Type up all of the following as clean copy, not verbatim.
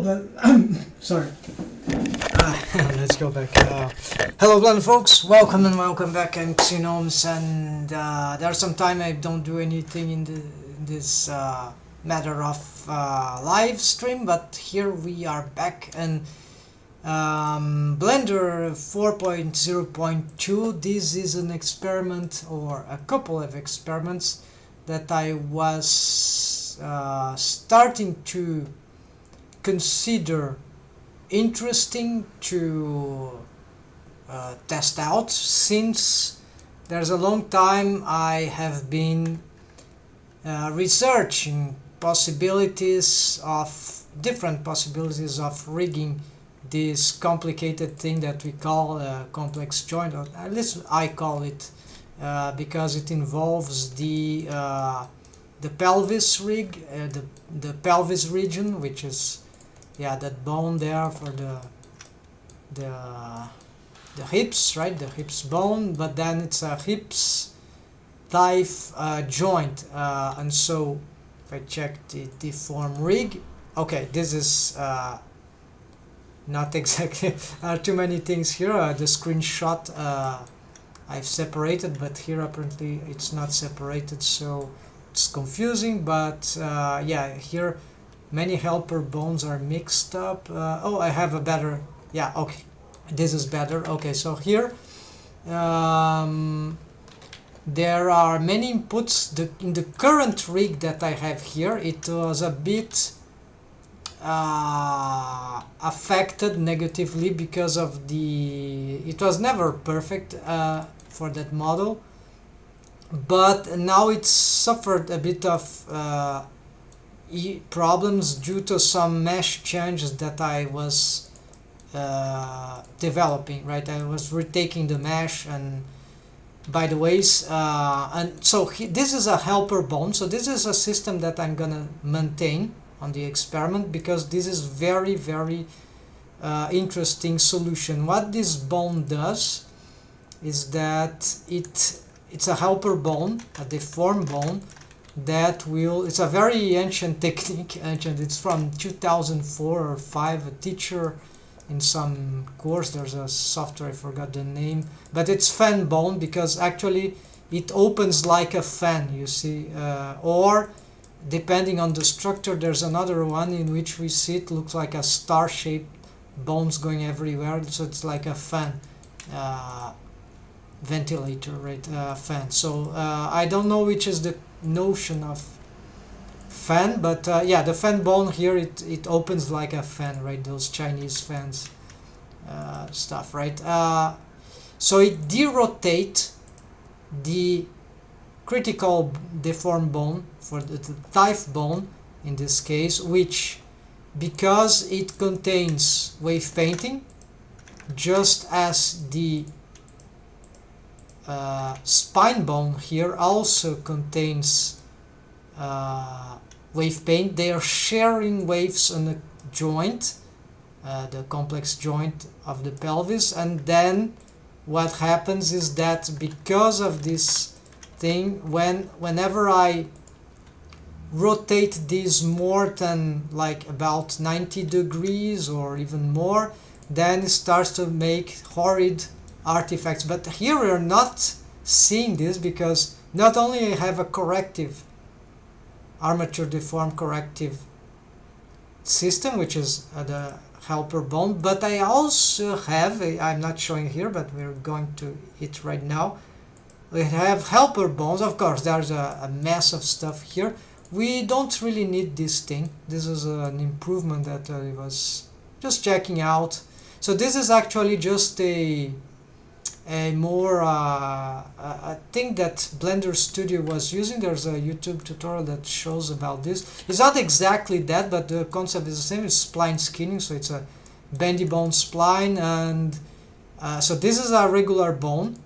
Sorry. Let's go back. Hello, blonde folks. Welcome back. I'm Pxy-STREAM, and there's some time I don't do anything in this matter of live stream, but here we are back, and Blender 4.0.2. This is an experiment, or a couple of experiments, that I was starting to consider interesting to test out, since there's a long time I have been researching different possibilities of rigging this complicated thing that we call a complex joint, or at least I call it, because it involves the pelvis rig, the pelvis region, which is that bone there for the hips, right? The hips bone, but then it's a hips thigh joint, and so if I check the deform rig, okay, this is not exactly too many things here. The screenshot I've separated, but here apparently it's not separated, so it's confusing. But yeah, here many helper bones are mixed up. Oh, I have a better, yeah, okay, this is better. Okay, so here there are many inputs. In the current rig that I have here, it was a bit affected negatively because of it was never perfect for that model, but now it's suffered a bit of problems due to some mesh changes that I was developing, right? I was retaking the mesh and by the ways, and so this is a helper bone. So this is a system that I'm gonna maintain on the experiment, because this is very, very interesting solution. What this bone does is that it's a helper bone, a deformed bone, that it's a very ancient technique. It's from 2004 or 5. A teacher in some course, there's a software, I forgot the name, but it's fan bone, because actually it opens like a fan, you see, or depending on the structure, there's another one in which we see it looks like a star-shaped bones going everywhere, so it's like a fan, ventilator, right? Fan. So I don't know which is the notion of fan, but yeah, the fan bone here, it opens like a fan, right? Those Chinese fans stuff, right? So it derotate the critical deformed bone for the thigh bone in this case, which, because it contains wave painting, just as the spine bone here also contains wave paint. They are sharing waves on the joint, the complex joint of the pelvis, and then what happens is that because of this thing, whenever I rotate this more than like about 90 degrees or even more, then it starts to make horrid artifacts. But here we are not seeing this, because not only I have a corrective armature deform corrective system, which is the helper bone, but I also have I'm not showing here, but we're going to it right now. We have helper bones. Of course, there's a mess of stuff here. We don't really need this thing. This is an improvement that I was just checking out. So this is actually just a more a thing that Blender Studio was using. There's a YouTube tutorial that shows about this. It's not exactly that, but the concept is the same. It's spline skinning, so it's a bendy bone spline, and so this is a regular bone,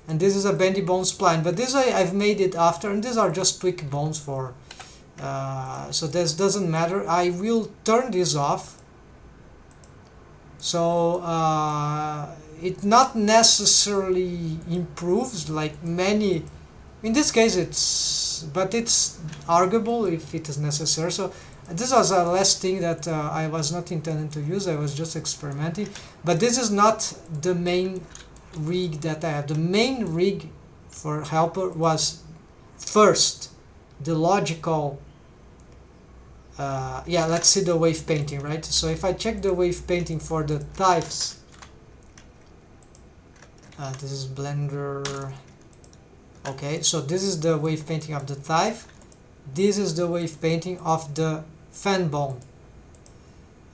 and this is a bendy bone spline, but this I've made it after, and these are just tweak bones for so this doesn't matter. I will turn this off, so it not necessarily improves like many. In this case, but it's arguable if it is necessary. So This was a last thing that I was not intending to use. I was just experimenting. But this is not the main rig that I have. The main rig for helper was first the logical. Yeah, let's see the wave painting, right? So if I check the wave painting for the types, this is Blender. Okay, so this is the wave painting of the type. This is the wave painting of the fan bone,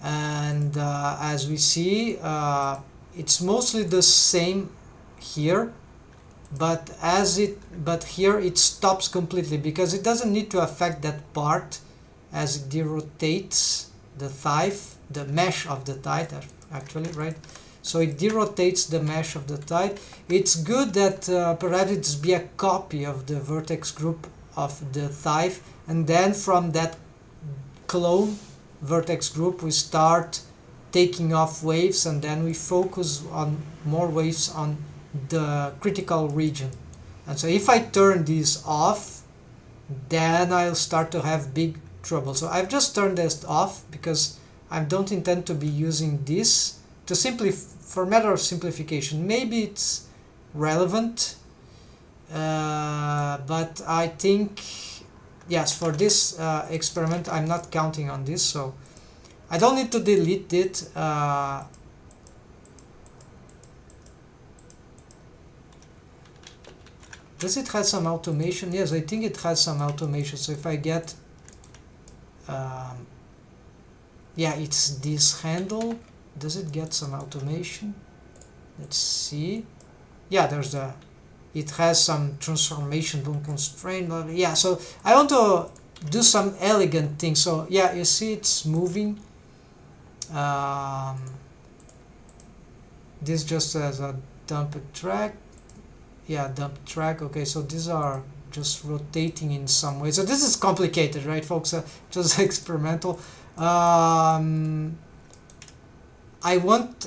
and as we see, it's mostly the same here, but here it stops completely because it doesn't need to affect that part as it derotates the thigh, the mesh of the thigh actually, right? So it derotates the mesh of the thigh. It's good that perhaps it's be a copy of the vertex group of the thigh, and then from that clone vertex group we start taking off waves, and then we focus on more waves on the critical region. And so if I turn this off, then I'll start to have big trouble. So I've just turned this off because I don't intend to be using this to for matter of simplification. Maybe it's relevant, but I think yes, for this experiment I'm not counting on this, so I don't need to delete it. Does it have some automation? Yes, I think it has some automation. So if I get yeah, it's this handle. Does it get some automation? Let's see. Yeah, there's the, it has some transformation bone constraint. Yeah, so I want to do some elegant things. So yeah, you see it's moving. This just as a dump track. Yeah, dump track. Okay, so these are just rotating in some way. So this is complicated, right, folks? Just experimental. I want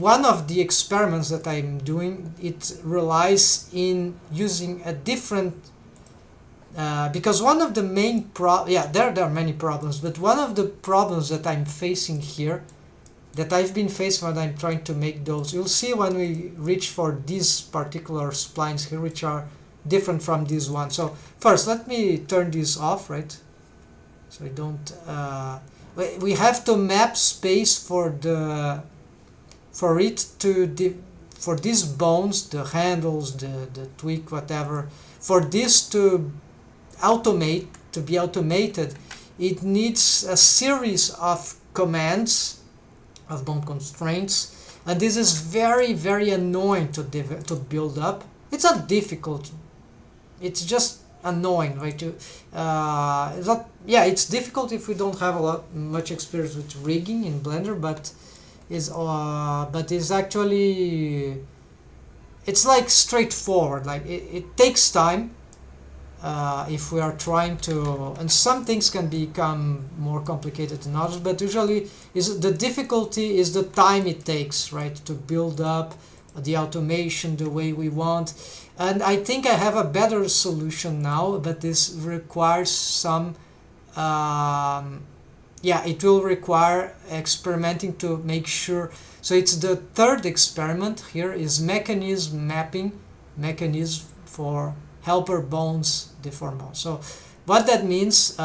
one of the experiments that I'm doing, it relies in using a different because one of the main there are many problems, but one of the problems that I'm facing here, that I've been facing when I'm trying to make those, you'll see when we reach for these particular splines here, which are different from this one. So first let me turn this off, right? So I don't we have to map space for these bones, the handles, the tweak, whatever. For this to be automated, it needs a series of commands, of bone constraints, and this is very, very annoying to build up. It's not difficult, it's just annoying, right? It's not, yeah, it's difficult if we don't have much experience with rigging in Blender, but it's actually, it's like straightforward. Like it takes time if we are trying to, and some things can become more complicated than others, but usually the difficulty is the time it takes, right, to build up the automation the way we want. And I think I have a better solution now, but this requires some yeah, it will require experimenting to make sure. So it's the third experiment here, is mechanism mapping, mechanism for helper bones, deform bones. So what that means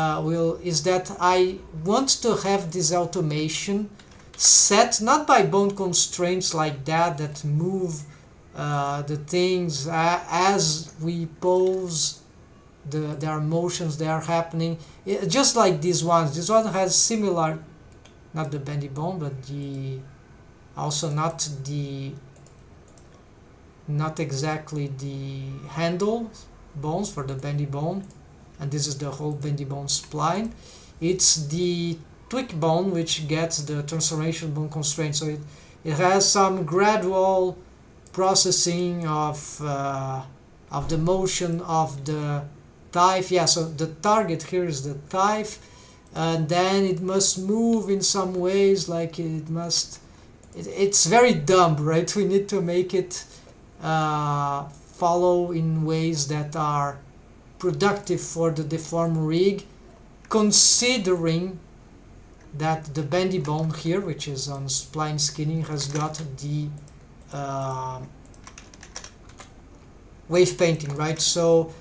is that I want to have this automation set not by bone constraints like that move the things as we pose. There are motions that are happening, just like these ones. This one has similar, not the bendy bone, but also not exactly the handle bones for the bendy bone, and this is the whole bendy bone spline. It's the tweak bone which gets the transformation bone constraint. So it has some gradual processing of the motion of the thigh. Yeah, so the target here is the thigh, and then it must move in some ways, like it's very dumb, right? We need to make it follow in ways that are productive for the deform rig, considering that the bendy bone here, which is on spline skinning, has got the wave painting, right? So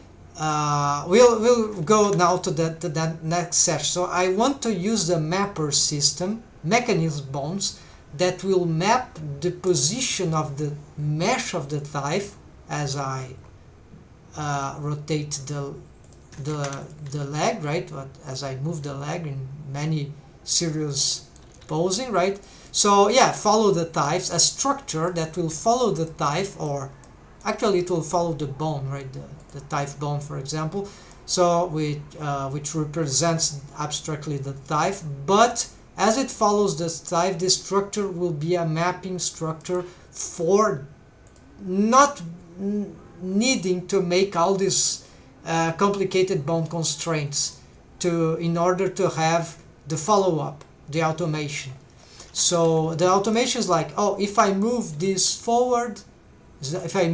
we'll go now to that next session. So I want to use the mapper system, mechanism bones, that will map the position of the mesh of the thigh as I rotate the leg, right? As I move the leg in many serious posing, right? So yeah, follow the thigh, a structure that will follow the thigh, or actually it will follow the bone, right? The thigh bone, for example. So which represents abstractly the thigh, but as it follows the thigh, this structure will be a mapping structure for not needing to make all these complicated bone constraints in order to have the follow-up, the automation. So the automation is like, oh, if I move this forward, if I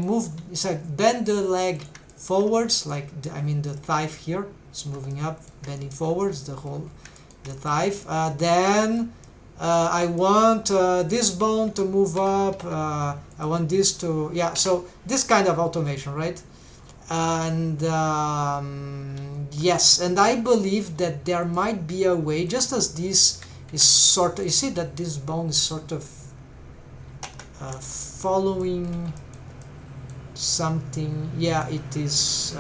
bend the leg forwards, like the thigh here is moving up, bending forwards, the thigh, then I want this bone to move up, I want this to, yeah, so this kind of automation, right? And yes, and I believe that there might be a way, just as this is sort of, you see that this bone is sort of following something. Yeah, it is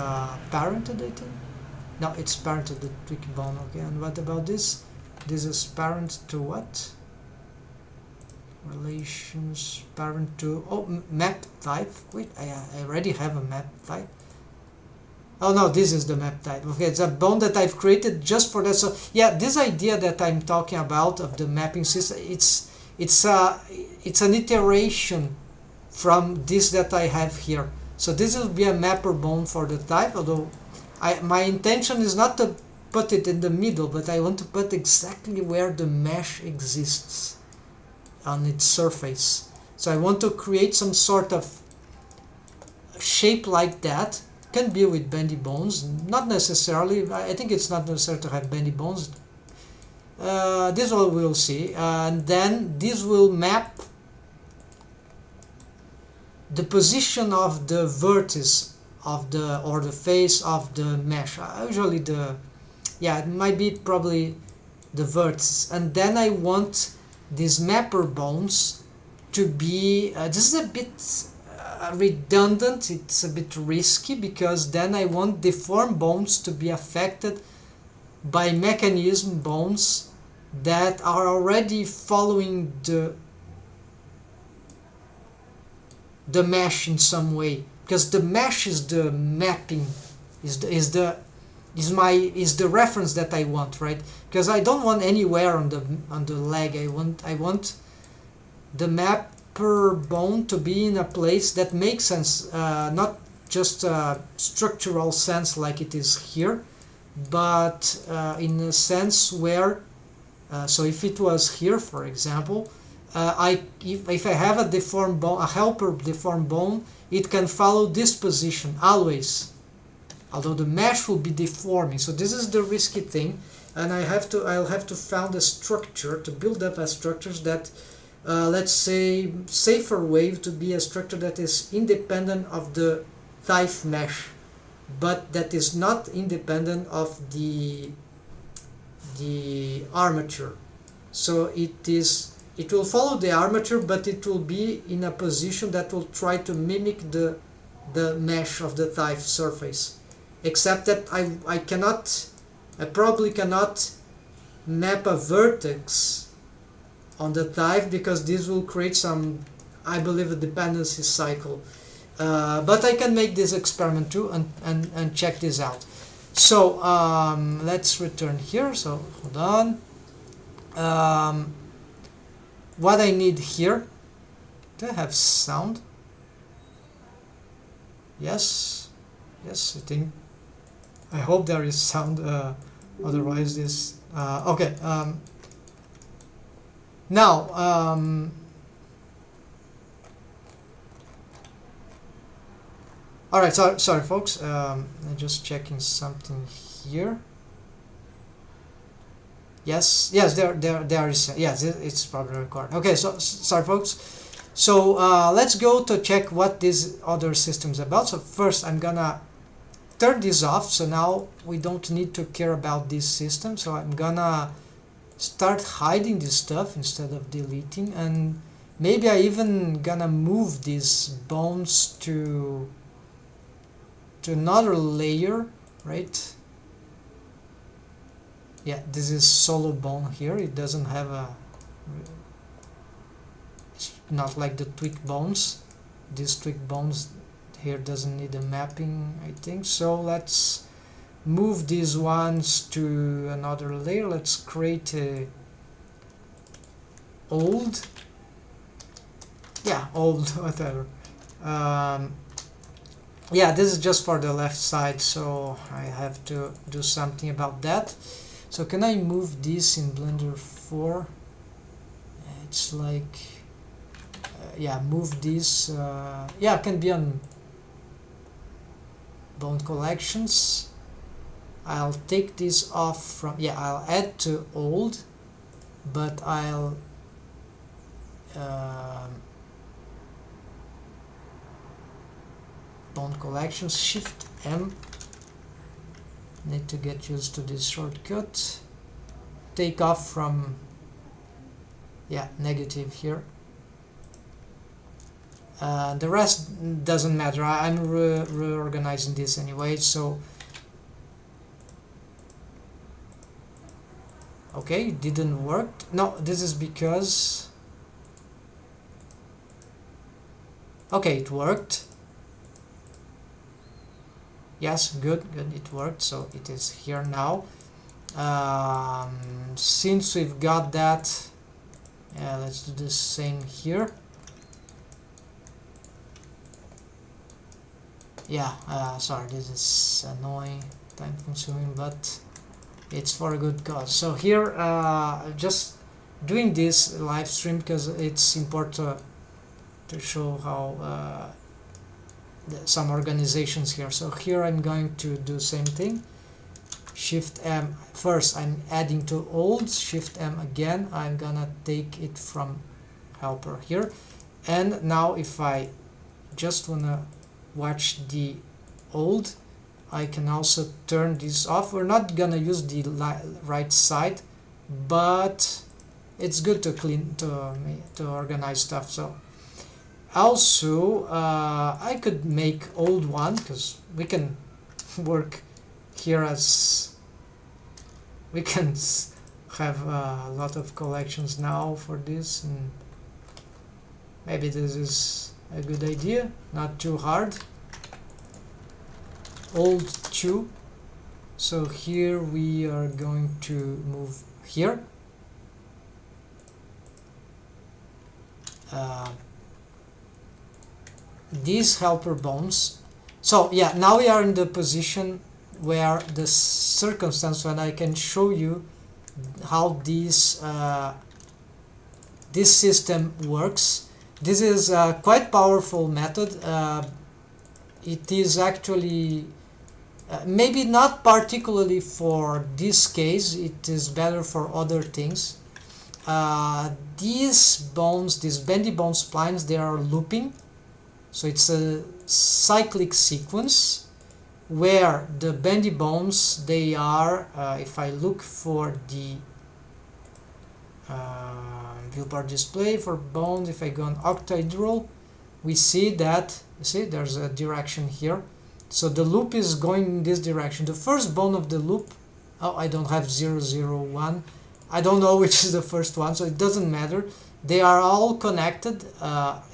parented, I think. No, it's parent to the tricky bone. Okay, and what about this? This is parent to what? Relations, parent to, oh, map type. Wait, I already have a map type. Oh no, this is the map type. Okay, it's a bone that I've created just for that. So yeah, this idea that I'm talking about of the mapping system, it's an iteration from this that I have here. So this will be a mapper bone for the type, although my intention is not to put it in the middle, but I want to put exactly where the mesh exists on its surface. So I want to create some sort of shape like that. Can be with bendy bones, not necessarily. I think it's not necessary to have bendy bones. This one we'll see, and then this will map the position of the vertex of the face of the mesh. Usually it might be probably the vertex, and then I want these mapper bones to be. This is a bit redundant, it's a bit risky, because then I want deformed bones to be affected by mechanism bones that are already following the mesh in some way, because the mesh is the mapping, is the reference that I want, right? Because I don't want anywhere on the leg. I want the map per bone to be in a place that makes sense, not just a structural sense like it is here, but in a sense where, so if it was here, for example, if I have a deformed bone, a helper deformed bone, it can follow this position always, although the mesh will be deforming. So this is the risky thing, and I'll have to find a structure to build up as structures that let's say safer way to be a structure that is independent of the thigh mesh, but that is not independent of the armature. So it will follow the armature, but it will be in a position that will try to mimic the mesh of the thigh surface, except that I probably cannot map a vertex on the thigh, because this will create some, I believe, a dependency cycle. But I can make this experiment too and check this out. So let's return here. So hold on. What I need here, do I have sound? Yes, I think, I hope there is sound, otherwise this, okay. Now, all right. Sorry, folks. I'm just checking something here. Yes, yes, there is, yes, it's probably recorded. Okay, so sorry folks. So let's go to check what this other system is about. So first I'm gonna turn this off, so now we don't need to care about this system. So I'm gonna start hiding this stuff instead of deleting, and maybe I even gonna move these bones to another layer, right? Yeah, this is solo bone here. It doesn't have a, it's not like the tweak bones. These tweak bones here doesn't need a mapping, I think. So let's move these ones to another layer. Let's create a old, yeah, old, whatever. Yeah, this is just for the left side, so I have to do something about that. So can I move this in Blender 4? It's like, yeah, move this, yeah, it can be on bone collections. I'll take this off from, yeah, I'll add to old, but I'll bone collections, Shift M. Need to get used to this shortcut. Take off from, yeah, negative here. The rest doesn't matter. I'm reorganizing this anyway, so okay, it didn't work. No, this is because, okay, it worked. Yes, good, it worked, so it is here now. Since we've got that, yeah, let's do the same here. Yeah, sorry, this is annoying, time consuming, but it's for a good cause. So here, just doing this live stream because it's important to show how some organizations here. So here I'm going to do same thing. Shift M. First I'm adding to old. Shift M again. I'm gonna take it from helper here. And now if I just wanna watch the old, I can also turn this off. We're not gonna use the right side, but it's good to clean, to organize stuff. So also I could make old one because we can work here as we can have a lot of collections now for this, and maybe this is a good idea, not too hard. Old 2. So here we are going to move here. These helper bones. So yeah, now we are in the position where the circumstance when I can show you how this this system works. This is a quite powerful method. It is actually maybe not particularly for this case, it is better for other things. These bones, these bendy bone splines, they are looping. So it's a cyclic sequence where the bendy bones, they are, if I look for the viewport display for bones, if I go on octahedral, we see that, you see, there's a direction here. So the loop is going in this direction. The first bone of the loop, oh, I don't have 0, 0, 1. I don't know which is the first one, so it doesn't matter. They are all connected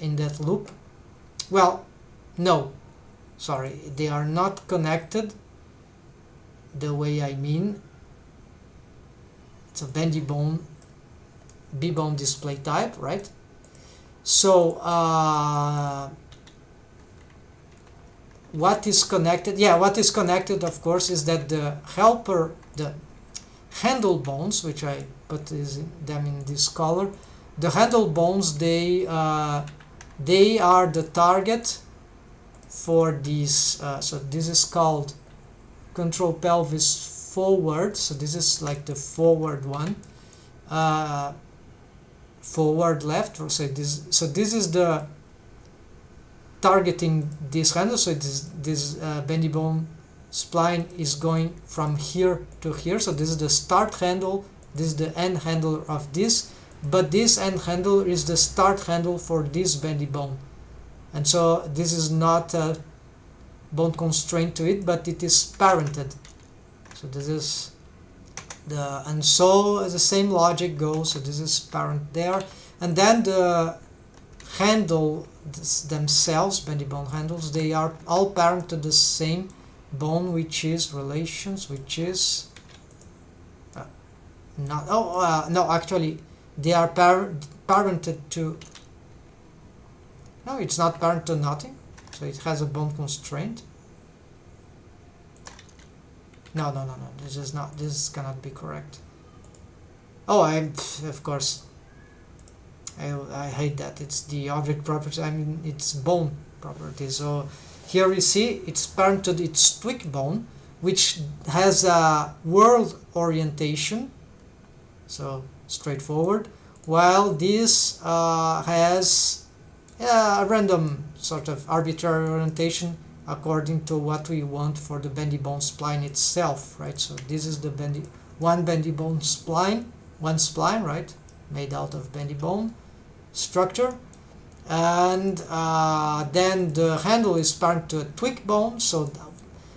in that loop. Well, no, sorry, they are not connected the way I mean. It's a bendy bone, B-bone display type, right? So what is connected? Yeah, what is connected, of course, is that the helper, the handle bones, which I put them in this color, the handle bones, they are the target for these. So this is called control pelvis forward, so this is like the forward one, forward left, so this is the targeting this handle, so this bendy bone spline is going from here to here, so this is the start handle, this is the end handle of this, but this end handle is the start handle for this bendy bone, and so this is not a bone constraint to it, but it is parented. So this is the, and so the same logic goes, so this is parent there, and then the handle themselves, bendy bone handles, they are all parent to the same bone, which is relations, which is not, no, actually they are parented to, no, it's not parent to nothing, so it has a bone constraint. No, this is not, this cannot be correct. Oh, of course, I hate that. It's the object property, I mean, it's bone property. So here we see it's parent to its twig bone, which has a world orientation, so straightforward, while this has a random sort of arbitrary orientation according to what we want for the bendy bone spline itself, right? So this is the one bendy bone spline, one spline, right, made out of bendy bone structure, and then the handle is parent to a twig bone. So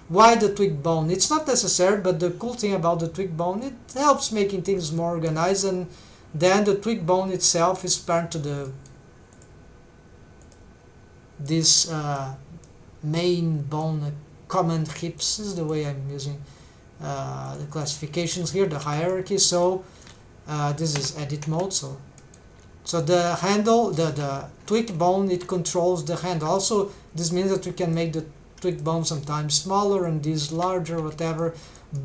why the twig bone? It's not necessary, but the cool thing about the twig bone, it helps making things more organized, and then the twig bone itself is parent to this main bone, common hips is the way I'm using the classifications here, the hierarchy. So this is edit mode, so the handle, the twig bone, it controls the handle. Also, this means that we can make the twig bone sometimes smaller and this larger, whatever,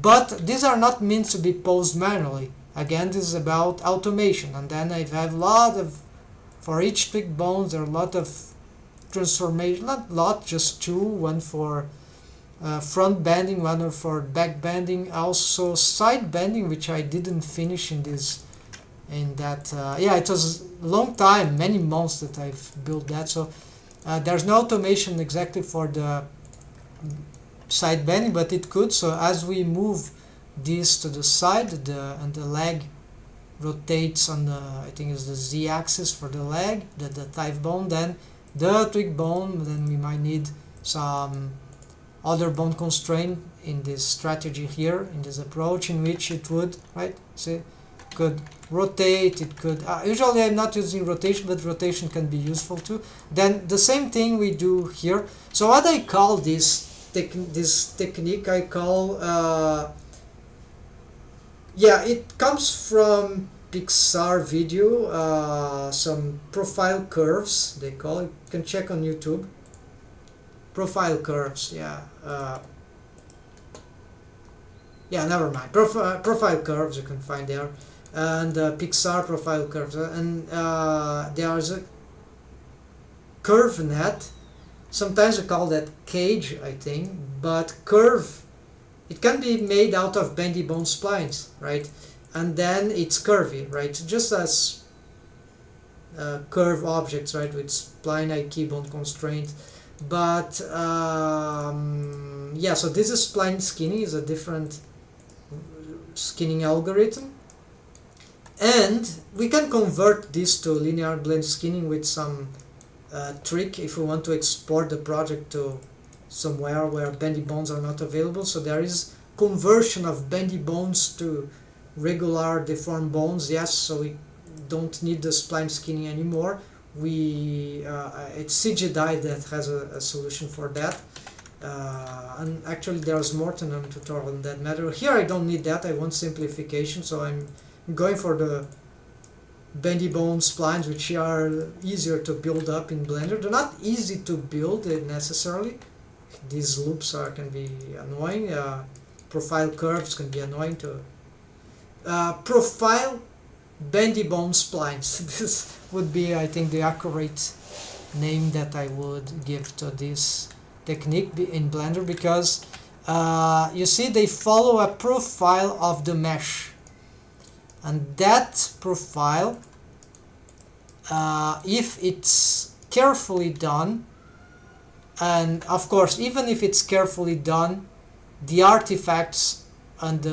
but these are not meant to be posed manually. Again, this is about automation, and then I have a lot of, for each twig bone there are a lot of transformation, not lot, just two, one for front bending, one for back bending, also side bending, which I didn't finish in this, in that, yeah, it was a long time, many months that I've built that, so there's no automation exactly for the side bending, but it could. So as we move this to the side, and the leg rotates on the, I think it's the z-axis for the leg, the thigh bone, then the twig bone, then we might need some other bone constraint in this strategy here, in this approach, in which it would, right, see, could rotate, it could, usually I'm not using rotation, but rotation can be useful too. Then the same thing we do here. So what I call this technique, I call, yeah, it comes from Pixar video, some profile curves, they call it, you can check on YouTube, profile curves, yeah, yeah, never mind, profile curves you can find there, and Pixar profile curves, and there's a curve net, sometimes we call that cage, I think, but curve, it can be made out of bendy bone splines, right? And then it's curvy, right? Just as curve objects, right, with spline key bone constraint. But yeah, so this is spline skinning, is a different skinning algorithm, and we can convert this to linear blend skinning with some trick if we want to export the project to somewhere where bendy bones are not available. So there is conversion of bendy bones to regular deformed bones, yes, so we don't need the spline skinning anymore. We it's CGDI that has a solution for that, and actually there's more than a tutorial on that matter. Here I don't need that, I want simplification, so I'm going for the bendy bone splines, which are easier to build up in Blender. They're not easy to build necessarily, these loops can be annoying, profile curves can be annoying too. Profile bendy bone splines, this would be, I think, the accurate name that I would give to this technique in Blender, because you see they follow a profile of the mesh, and that profile, if it's carefully done, and of course even if it's carefully done, the artifacts and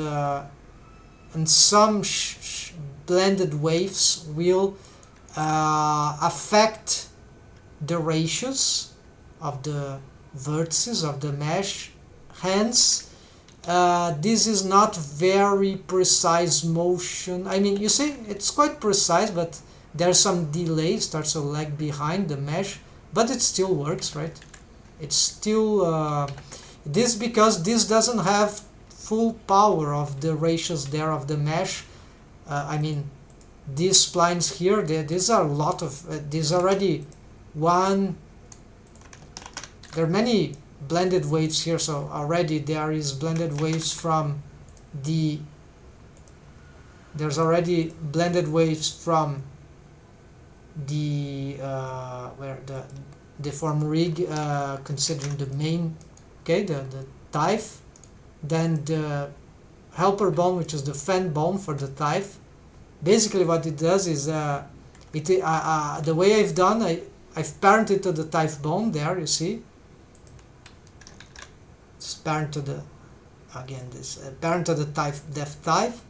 some blended waves will affect the ratios of the vertices of the mesh. Hence, this is not very precise motion. I mean, you see, it's quite precise, but there's some delay, starts to lag behind the mesh, but it still works, right? It's still this, because this doesn't have full power of the ratios there of the mesh. I mean, these splines here, these are a lot of these already one. There are many blended waves here, so already there is blended waves from the. There's already blended waves from the where the deform rig, considering the main, okay, the TIFE, then the helper bone, which is the fan bone for the TIFE. Basically what it does is the way I've done, I've parented to the TIFE bone there, you see. It's parent to the, again, this parent to the TIFE def TIFE,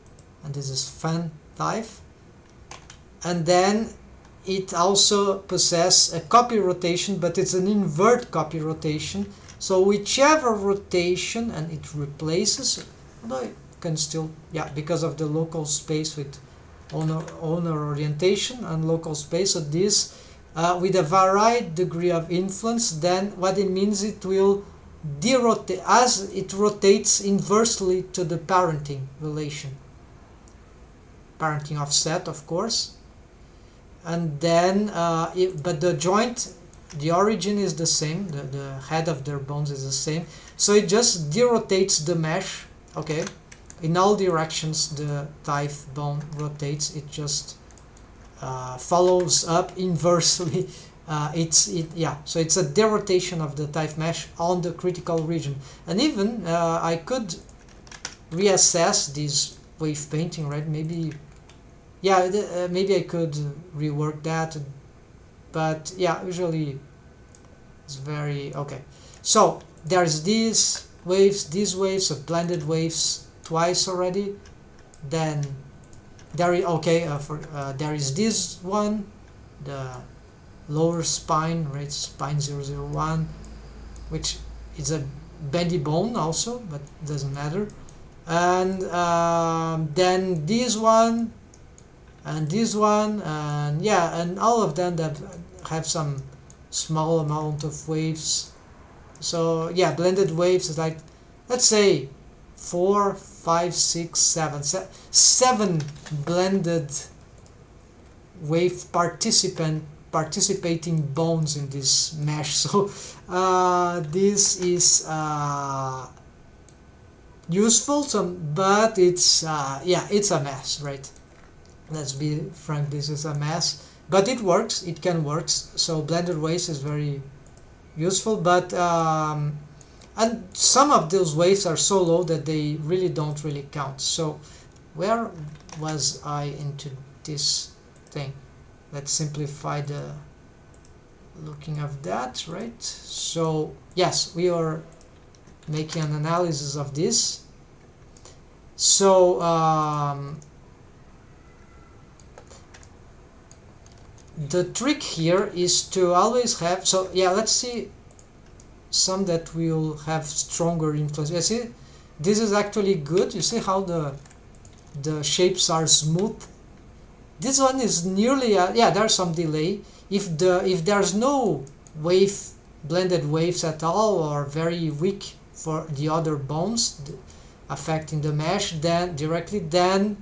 and this is fan TIFE. And then it also possesses a copy rotation, but it's an invert copy rotation. So whichever rotation, and it replaces, although it can still, yeah, because of the local space with owner orientation and local space. So this, with a varied degree of influence, then what it means, it will derotate as it rotates inversely to the parenting relation. Parenting offset, of course. And then, but the joint, the origin is the same, the head of their bones is the same, so it just derotates the mesh, okay, in all directions. The TIFE bone rotates, it just follows up inversely. So it's a derotation of the TIFE mesh on the critical region. And even I could reassess this wave painting, right? Maybe, yeah, maybe I could rework that, but yeah, usually it's very okay. So there's these waves of blended waves twice already. Then there is there is this one, the lower spine, right, spine 001, which is a bendy bone also, but it doesn't matter. And then this one, and this one, and yeah, and all of them that have some small amount of waves. So yeah, blended waves is like, let's say 4, 5, 6, 7, 7 blended wave participating bones in this mesh. So this is useful, but it's yeah, it's a mess, right? Let's be frank, this is a mess, but it works, it can work. So blended waves is very useful, but and some of those waves are so low that they really don't really count. So where was I into this thing? Let's simplify the looking of that, right? So yes, we are making an analysis of this. So the trick here is to always have, so yeah, let's see some that will have stronger influence. You see, this is actually good. You see how the shapes are smooth. This one is nearly yeah, there's some delay. If there's no blended waves at all, or very weak for the other bones affecting the mesh, then directly, then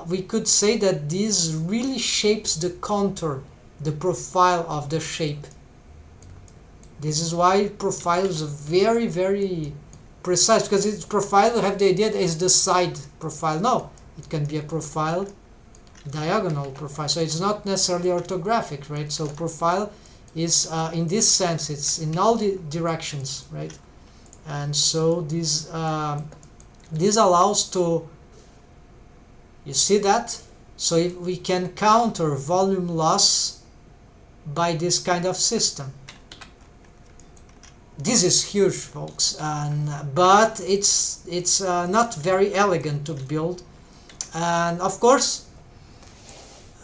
we could say that this really shapes the contour, the profile of the shape. This is why profiles are very, very precise, because its profile, you have the idea that it's the side profile. No, it can be a profile, diagonal profile, so it's not necessarily orthographic, right? So profile is in this sense, it's in all the directions, right? and so this allows to, you see that? So if we can counter volume loss by this kind of system. This is huge, folks, but it's not very elegant to build, and of course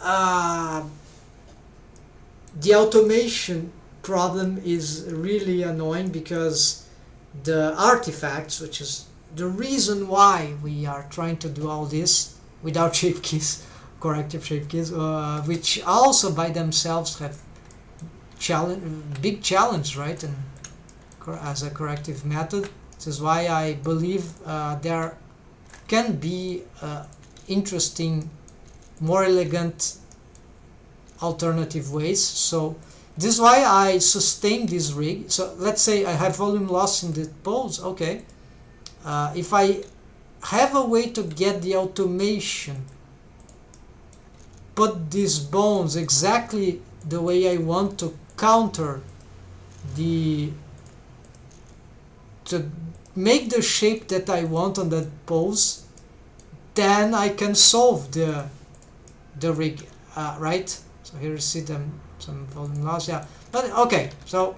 the automation problem is really annoying, because the artifacts, which is the reason why we are trying to do all this without shape keys, corrective shape keys, which also by themselves have big challenge, right? And as a corrective method. This is why I believe there can be interesting, more elegant alternative ways. So this is why I sustain this rig. So let's say I have volume loss in the pose. Okay, if I have a way to get the automation, put these bones exactly the way I want to counter to make the shape that I want on that pose, then I can solve the rig, right? So here you see some volume loss, yeah. But okay, so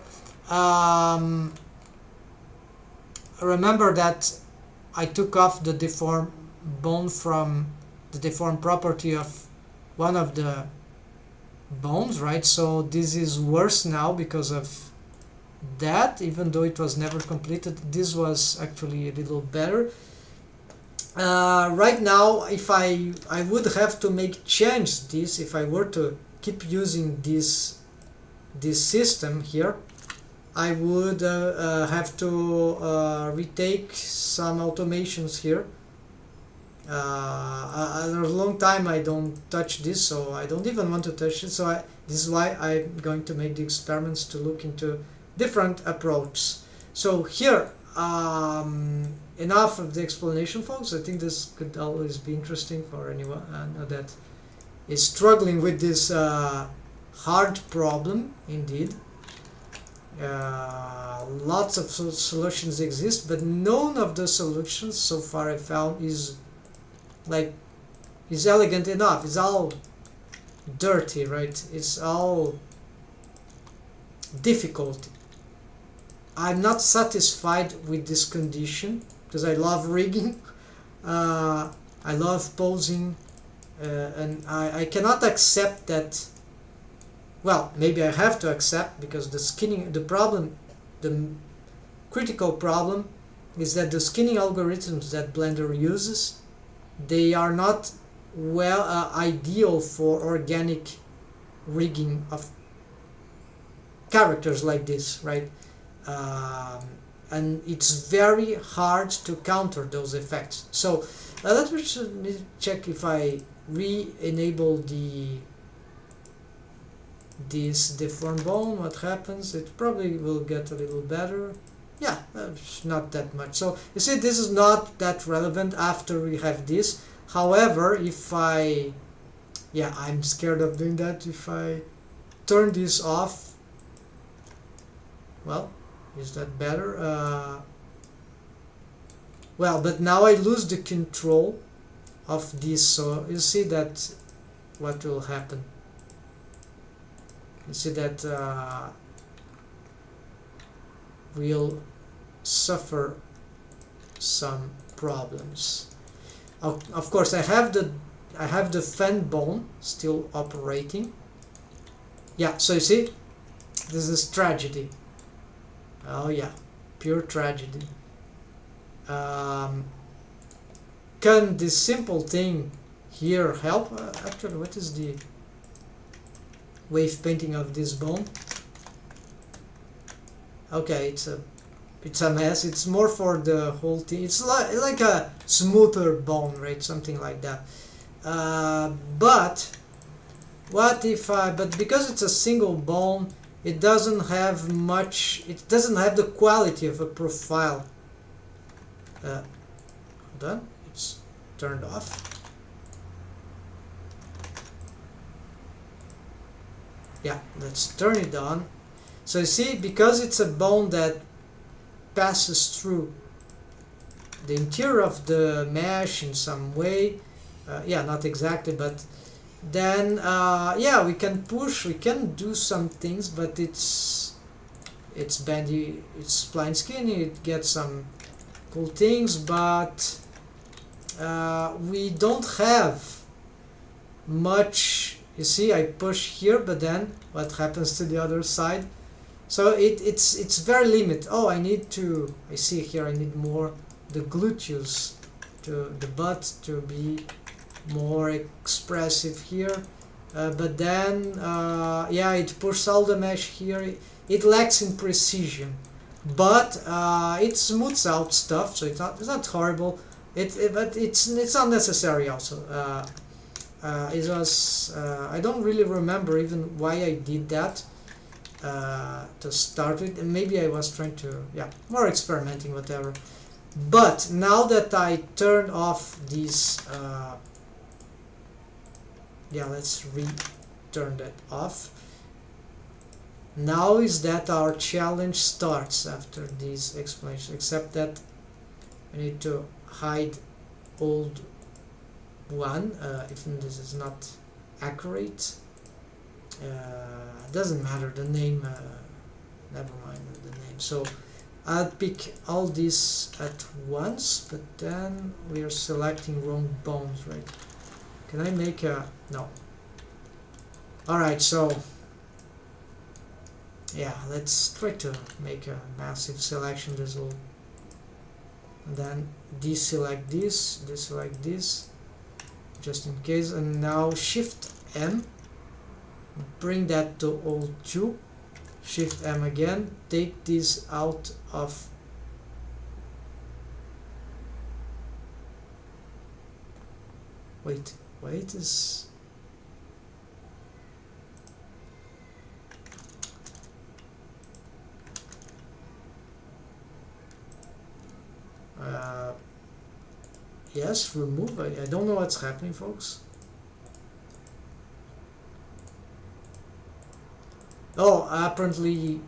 remember that I took off the deform bone from the deform property of one of the bones, right? So this is worse now because of that, even though it was never completed. This was actually a little better. Right now, if I would have to change this, if I were to keep using this system here, I would have to retake some automations here. A long time I don't touch this, so I don't even want to touch it. So this is why I'm going to make the experiments to look into different approaches. So here, enough of the explanation, folks. I think this could always be interesting for anyone that is struggling with this hard problem. Indeed, lots of solutions exist, but none of the solutions so far I found is elegant enough. It's all dirty, right? It's all difficult. I'm not satisfied with this condition because I love rigging, I love posing, and I cannot accept that. Well, maybe I have to accept, because the critical problem is that the skinning algorithms that Blender uses, they are not ideal for organic rigging of characters like this, right? And it's very hard to counter those effects. So let me check if I re-enable this deform bone, what happens. It probably will get a little better. Yeah, not that much. So you see, this is not that relevant after we have this. However, if I'm scared of doing that. If I turn this off, well, is that better? Well, but now I lose the control of this, so you see that what will happen. You see that we'll suffer some problems. Of course, I have the fan bone still operating. Yeah, so you see, this is tragedy. Oh yeah, pure tragedy. Can this simple thing here help? Actually, what is the wave painting of this bone? Okay, it's a mess. It's more for the whole thing. It's like a smoother bone, right? Something like that. But what if but because it's a single bone, it doesn't have much, it doesn't have the quality of a profile. Hold on, it's turned off. Yeah, let's turn it on. So you see, because it's a bone that passes through the interior of the mesh in some way. Yeah, not exactly, but then yeah, we can push, we can do some things, but it's bendy, it's spline skinny, it gets some cool things, but we don't have much. You see, I push here, but then what happens to the other side? So it's very limited. Oh, I need to, I see here, I need more the gluteus, to the butt to be more expressive here, but then yeah, it pushes all the mesh here. It lacks in precision, but it smooths out stuff, so it's not horrible. But it's not necessary also. It was I don't really remember even why I did that to start with, and maybe I was trying to, yeah, more experimenting, whatever. But now that I turned off these yeah, let's turn that off. Now is that our challenge starts after these explanations, except that I need to hide old one, even this is not accurate. Doesn't matter, the name, never mind the name. So I'll pick all these at once, but then we are selecting wrong bones, right? Can I make a, no. Alright, so yeah, let's try to make a massive selection. This will, and then deselect this, deselect this, just in case. And now Shift M, bring that to all 2, Shift M again, take this out of, wait is, yes, remove. I don't know what's happening, folks. Oh, apparently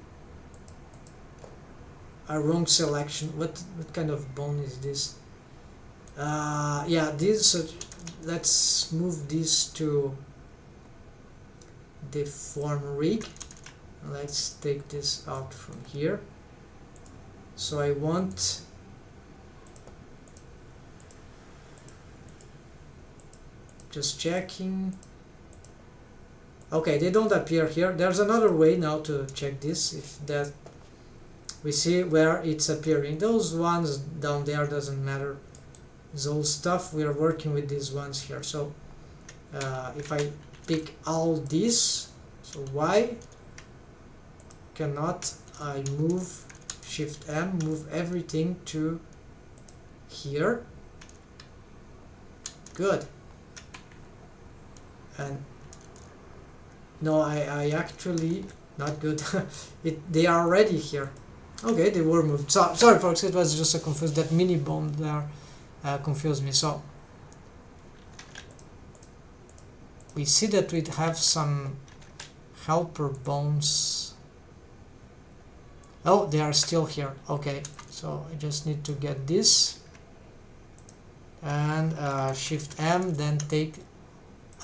a wrong selection. What kind of bone is this? Yeah, this. Let's move this to the form rig. Let's take this out from here. So I want just checking. Okay, they don't appear here. There's another way now to check this, if that we see where it's appearing. Those ones down there doesn't matter. It's old stuff. We are working with these ones here. So if I pick all these, so why cannot I move Shift M, move everything to here? Good. And no, I actually, not good. They are already here. Okay, they were moved. So, sorry folks, it was just a confused, that mini bone there confused me. So we see that we have some helper bones. Oh, they are still here. Okay, so I just need to get this and Shift M, then take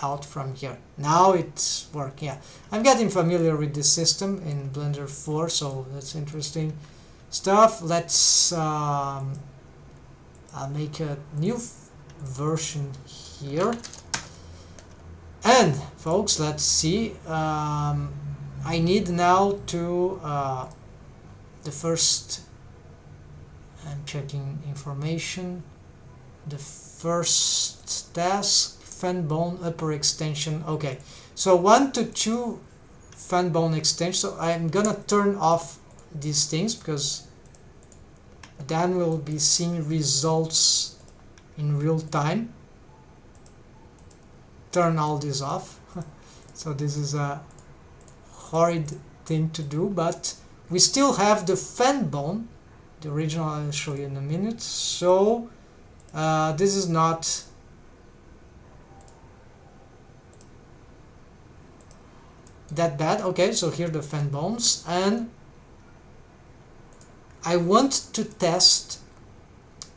out from here. Now it's working. Yeah, I'm getting familiar with this system in Blender 4, so that's interesting stuff. Let's I'll make a new version here, and folks, let's see. I need now to the first, I'm checking information, the first task, fan bone upper extension. Okay, so 1 to 2 fan bone extension. So I'm gonna turn off these things because then we'll be seeing results in real time. Turn all this off. So this is a horrid thing to do, but we still have the fan bone, the original. I'll show you in a minute. So this is not that bad. Okay, so here the fan bones, and I want to test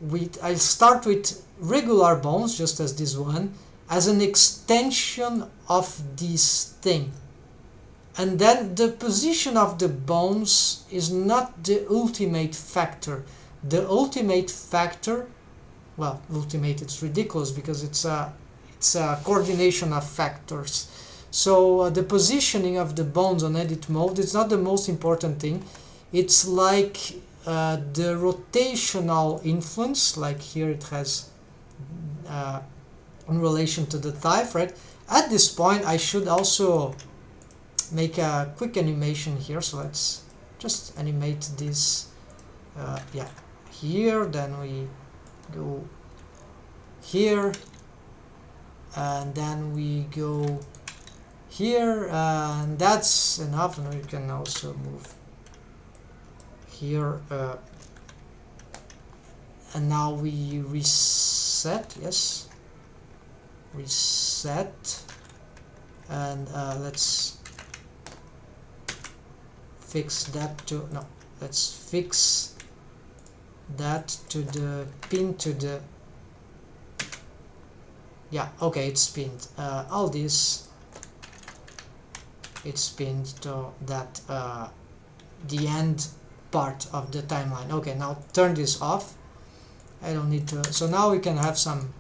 with, I'll start with regular bones, just as this one, as an extension of this thing. And then the position of the bones is not the ultimate factor. The ultimate factor, well, ultimate, it's ridiculous because it's a coordination of factors. So the positioning of the bones on edit mode is not the most important thing. It's like the rotational influence, like here it has in relation to the thigh, right? At this point I should also make a quick animation here, so let's just animate this yeah, here, then we go here, and then we go here, and that's enough. And we can also move here, and now we reset, yes, reset, and let's fix that to, no, let's fix that to the pin to the, yeah, okay, it's pinned. All this, it's pinned to that the end part of the timeline. Okay, now turn this off. I don't need to, so now we can have some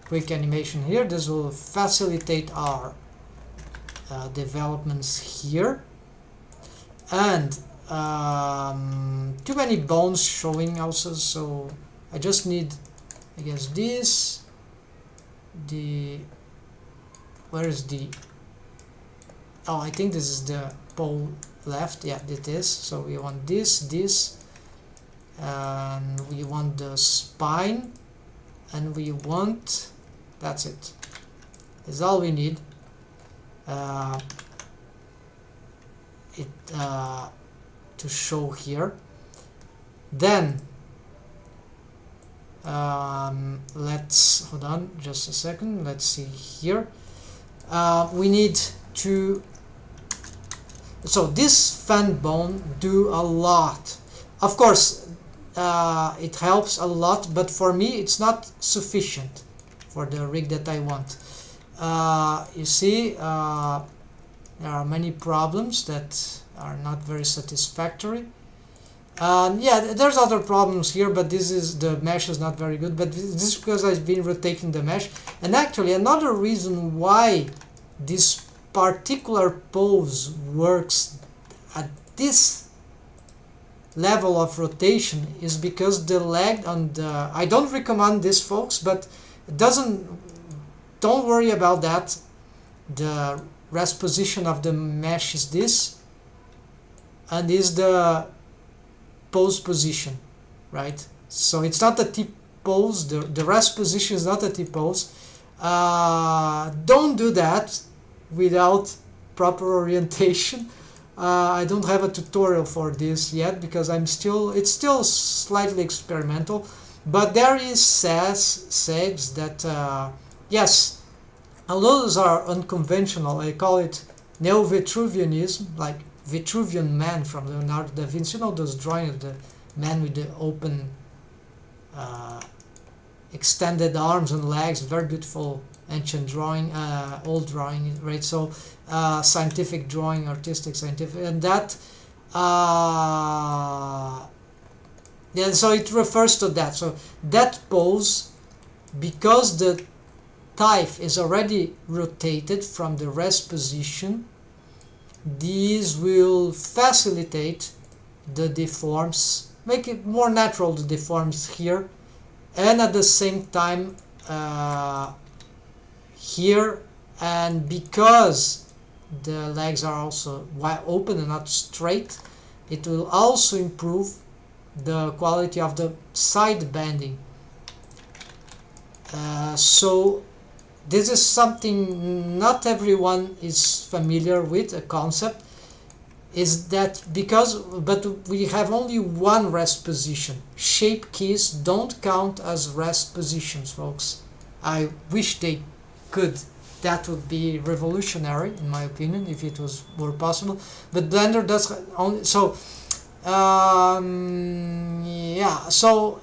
quick animation here. This will facilitate our developments here. And too many bones showing also, so I just need, I guess, this, the, where is the, oh, I think this is the pole left, yeah, it is. So we want this, and we want the spine, and we want, that's it, that's all we need. To show here. Then let's hold on just a second, let's see here. We need to, so this fan bone do a lot, of course. It helps a lot, but for me it's not sufficient for the rig that I want. You see, there are many problems that are not very satisfactory. Yeah, there's other problems here, but this is, the mesh is not very good, but this is because I've been rotating the mesh. And actually another reason why this particular pose works at this level of rotation is because the leg on the, I don't recommend this, folks, but it doesn't, don't worry about that. The rest position of the mesh is this, and is the pose position, right? So it's not a T-pose, the rest position is not a T-pose. Don't do that without proper orientation. I don't have a tutorial for this yet because it's still slightly experimental, but there is says that yes, although those are unconventional, I call it neo-Vitruvianism, like Vitruvian Man from Leonardo da Vinci. You know those drawings of the man with the open extended arms and legs, very beautiful ancient drawing, old drawing, right? So scientific drawing, artistic, scientific, and that yeah, so it refers to that. So that pose, because the thigh is already rotated from the rest position, these will facilitate the deforms, make it more natural, the deforms here, and at the same time here. And because the legs are also wide open and not straight, it will also improve the quality of the side bending. So this is something not everyone is familiar with, a concept, is that but we have only one rest position. Shape keys don't count as rest positions, folks. I wish they could. That would be revolutionary, in my opinion, if it were possible. But Blender does only, so Yeah, so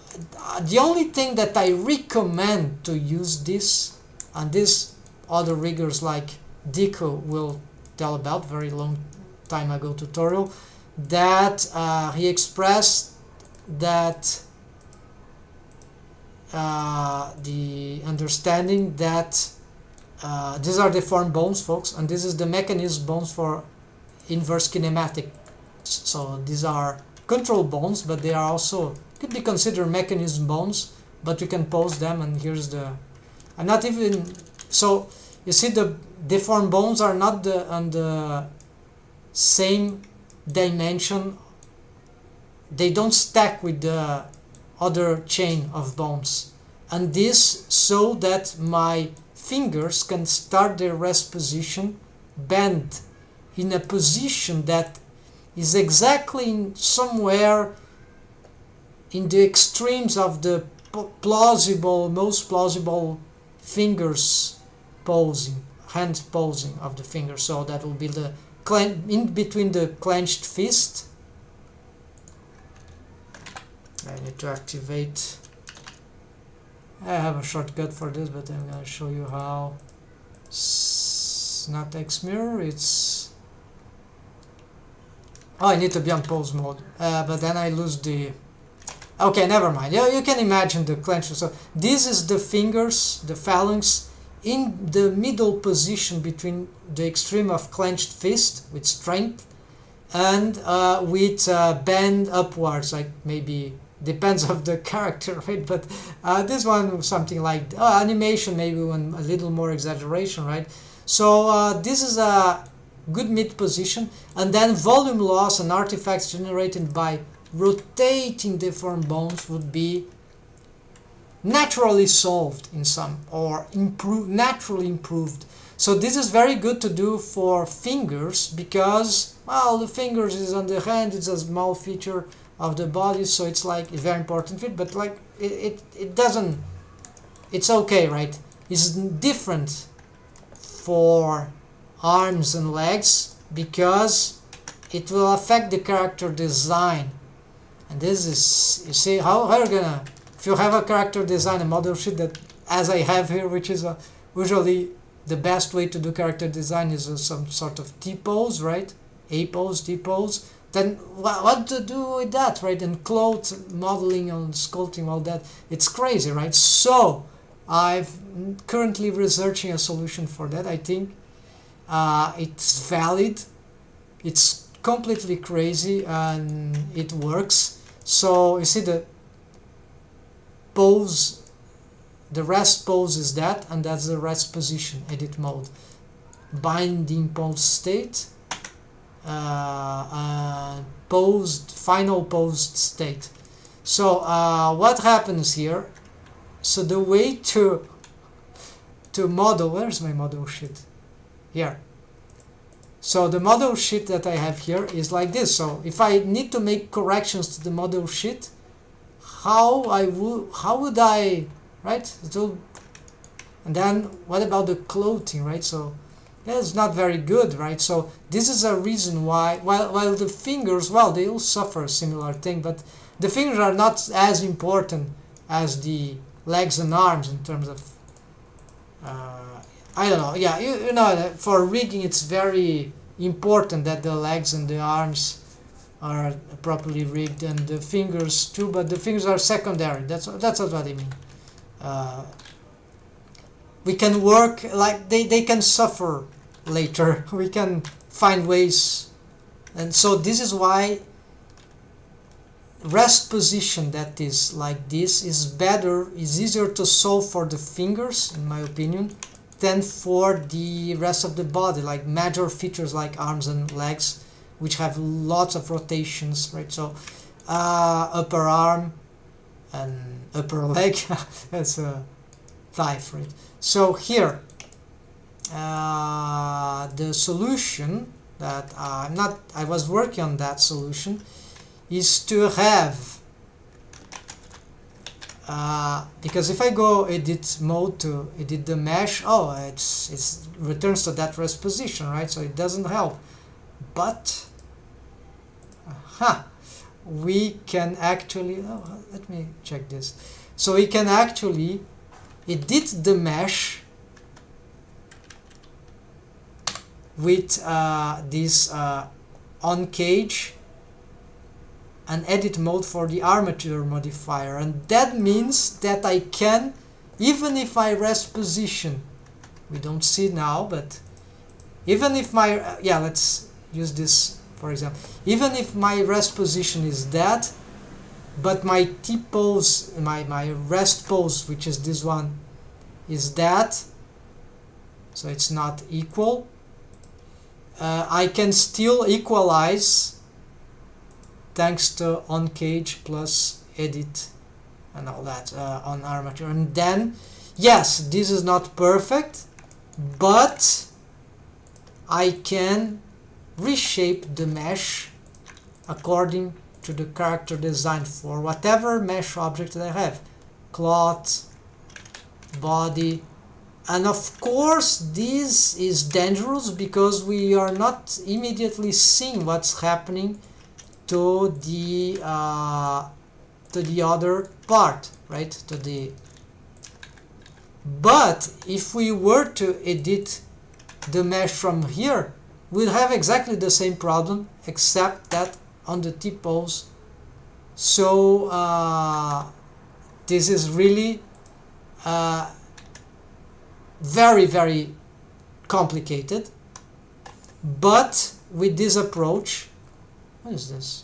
the only thing that I recommend to use this, and this other riggers like Dico will tell about, very long time ago tutorial, that he expressed that the understanding that these are deformed bones, folks, and this is the mechanism bones for inverse kinematic. So these are control bones, but they are also could be considered mechanism bones, but we can pose them, and here's the I'm not even so you see the deformed bones are not on the same dimension, they don't stack with the other chain of bones, and this so that my fingers can start their rest position bent in a position that is exactly in somewhere in the extremes of the most plausible fingers posing, hand posing of the fingers. So that will be the in between the clenched fist. I need to activate. I have a shortcut for this, but I'm going to show you how. It's not X mirror, it's I need to be on pose mode, but then I lose the... Okay, never mind. You can imagine the clench. So this is the fingers, the phalanx, in the middle position between the extreme of clenched fist with strength and with bend upwards, like maybe depends of the character, right? But this one something like animation, maybe one a little more exaggeration, right? So this is a good mid position, and then volume loss and artifacts generated by rotating deformed bones would be naturally solved in some, or naturally improved. So this is very good to do for fingers because, well, the fingers is on the hand, it's a small feature of the body, so it's like a very important fit, but like it doesn't, it's okay, right? It's different for arms and legs because it will affect the character design. And this is, you see, how you're gonna, if you have a character design, a model sheet that, as I have here, which is usually the best way to do character design is some sort of T-pose, right? A-pose, T-pose. Then what to do with that, right? And cloth modeling and sculpting, all that, it's crazy, right? So I'm currently researching a solution for that. I think it's valid, it's completely crazy, and it works. So you see the pose, the rest pose is that, and that's the rest position, edit mode, binding pose state, posed, final posed state. So what happens here? So the way to model, where's my model sheet? Here. So the model sheet that I have here is like this. So if I need to make corrections to the model sheet, how would I, right? So, and then what about the clothing, right? So that's not very good, right? So this is a reason why, while the fingers, well, they all suffer a similar thing, but the fingers are not as important as the legs and arms in terms of I don't know, yeah, you know, for rigging it's very important that the legs and the arms are properly rigged, and the fingers too, but the fingers are secondary. That's what I mean. We can work, like, they can suffer later. We can find ways, and so this is why rest position that is like this is better, is easier to solve for the fingers, in my opinion, than for the rest of the body, like major features like arms and legs, which have lots of rotations, right? So upper arm and upper leg, that's a thigh, right? So here the solution that I was working on, that solution is to have because if I go edit mode to edit the mesh, oh, it's returns to that rest position, right? So it doesn't help. But we can actually, let me check this. So we can actually edit the mesh with this on cage and edit mode for the armature modifier, and that means that I can, even if I rest position, we don't see now, but even if my yeah, let's use this for example, even if my rest position is that, but my T pose, my rest pose, which is this one, is that, so it's not equal, I can still equalize thanks to on cage plus edit and all that on armature. And then yes, this is not perfect, but I can reshape the mesh according to the character design for whatever mesh object that I have, cloth, body. And of course this is dangerous because we are not immediately seeing what's happening to the other part, right? But if we were to edit the mesh from here, we'll have exactly the same problem, except that on the T-pose. So this is really very, very complicated. But with this approach, what is this?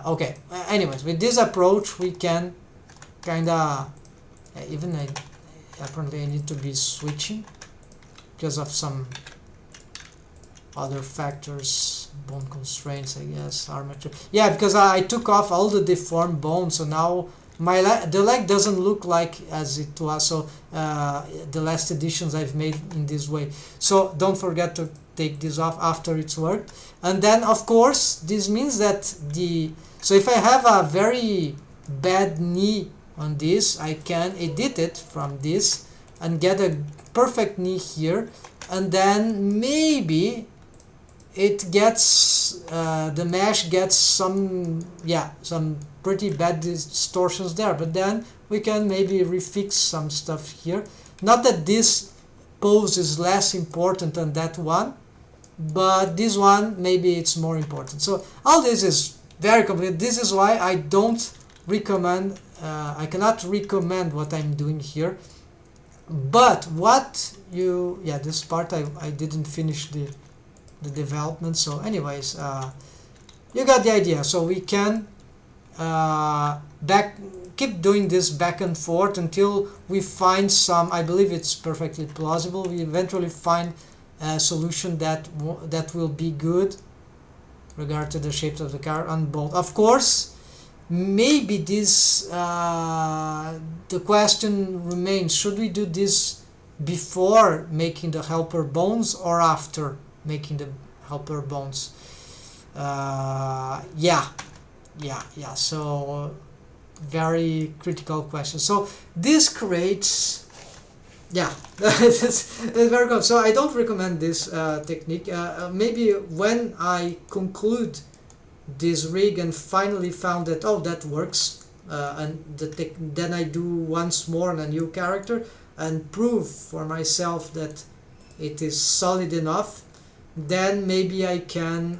Okay, anyways, with this approach we can kinda, even apparently I need to be switching because of some other factors, bone constraints, I guess, armature. Yeah, because I took off all the deformed bones, so now the leg doesn't look like as it was. So the last editions I've made in this way. So don't forget to take this off after it's worked. And then of course this means that so if I have a very bad knee on this, I can edit it from this and get a perfect knee here, and then maybe it gets the mesh gets some pretty bad distortions there, but then we can maybe refix some stuff here. Not that this pose is less important than that one, but this one maybe it's more important. So all this is very complicated. This is why I don't recommend, I cannot recommend what I'm doing here. But what this part I didn't finish the development. So anyways, you got the idea. So we can keep doing this back and forth until we find some, I believe it's perfectly plausible, we eventually find a solution that will be good regard to the shapes of the car on both. Of course, maybe this the question remains, should we do this before making the helper bones or after making the helper bones? So very critical question. So this creates it's very good. So I don't recommend this technique. Maybe when I conclude this rig and finally found that that works, and then I do once more on a new character and prove for myself that it is solid enough, then maybe I can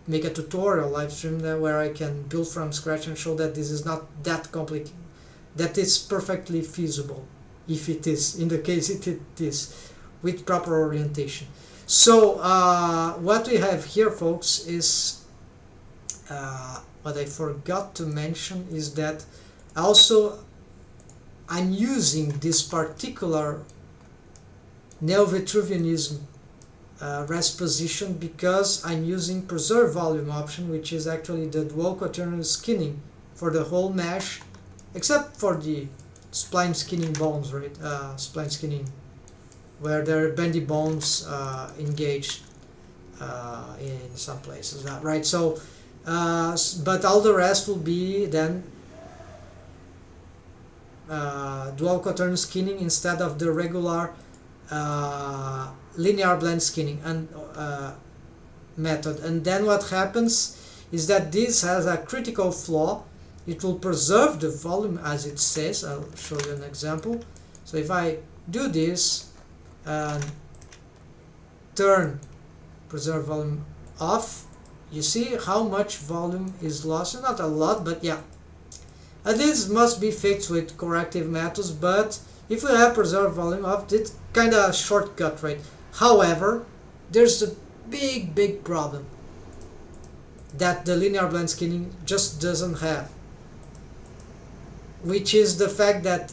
make a tutorial live stream there where I can build from scratch and show that this is not that complicated, that it's perfectly feasible, if it is, in the case it is, with proper orientation. So what we have here, folks, is what I forgot to mention is that also I'm using this particular neo-Vitruvianism rest position because I'm using preserve volume option, which is actually the dual quaternary skinning for the whole mesh, except for the spline skinning bones, right? Spline skinning where there are bendy bones engaged in some places, right? So but all the rest will be then dual quaternary skinning instead of the regular linear blend skinning. And method. And then what happens is that this has a critical flaw. It will preserve the volume as it says. I'll show you an example. So if I do this and turn preserve volume off, you see how much volume is lost. Not a lot, but yeah. And this must be fixed with corrective methods, but if we have preserve volume off, it's kind of a shortcut, right? However, there's a big problem that the linear blend skinning just doesn't have, which is the fact that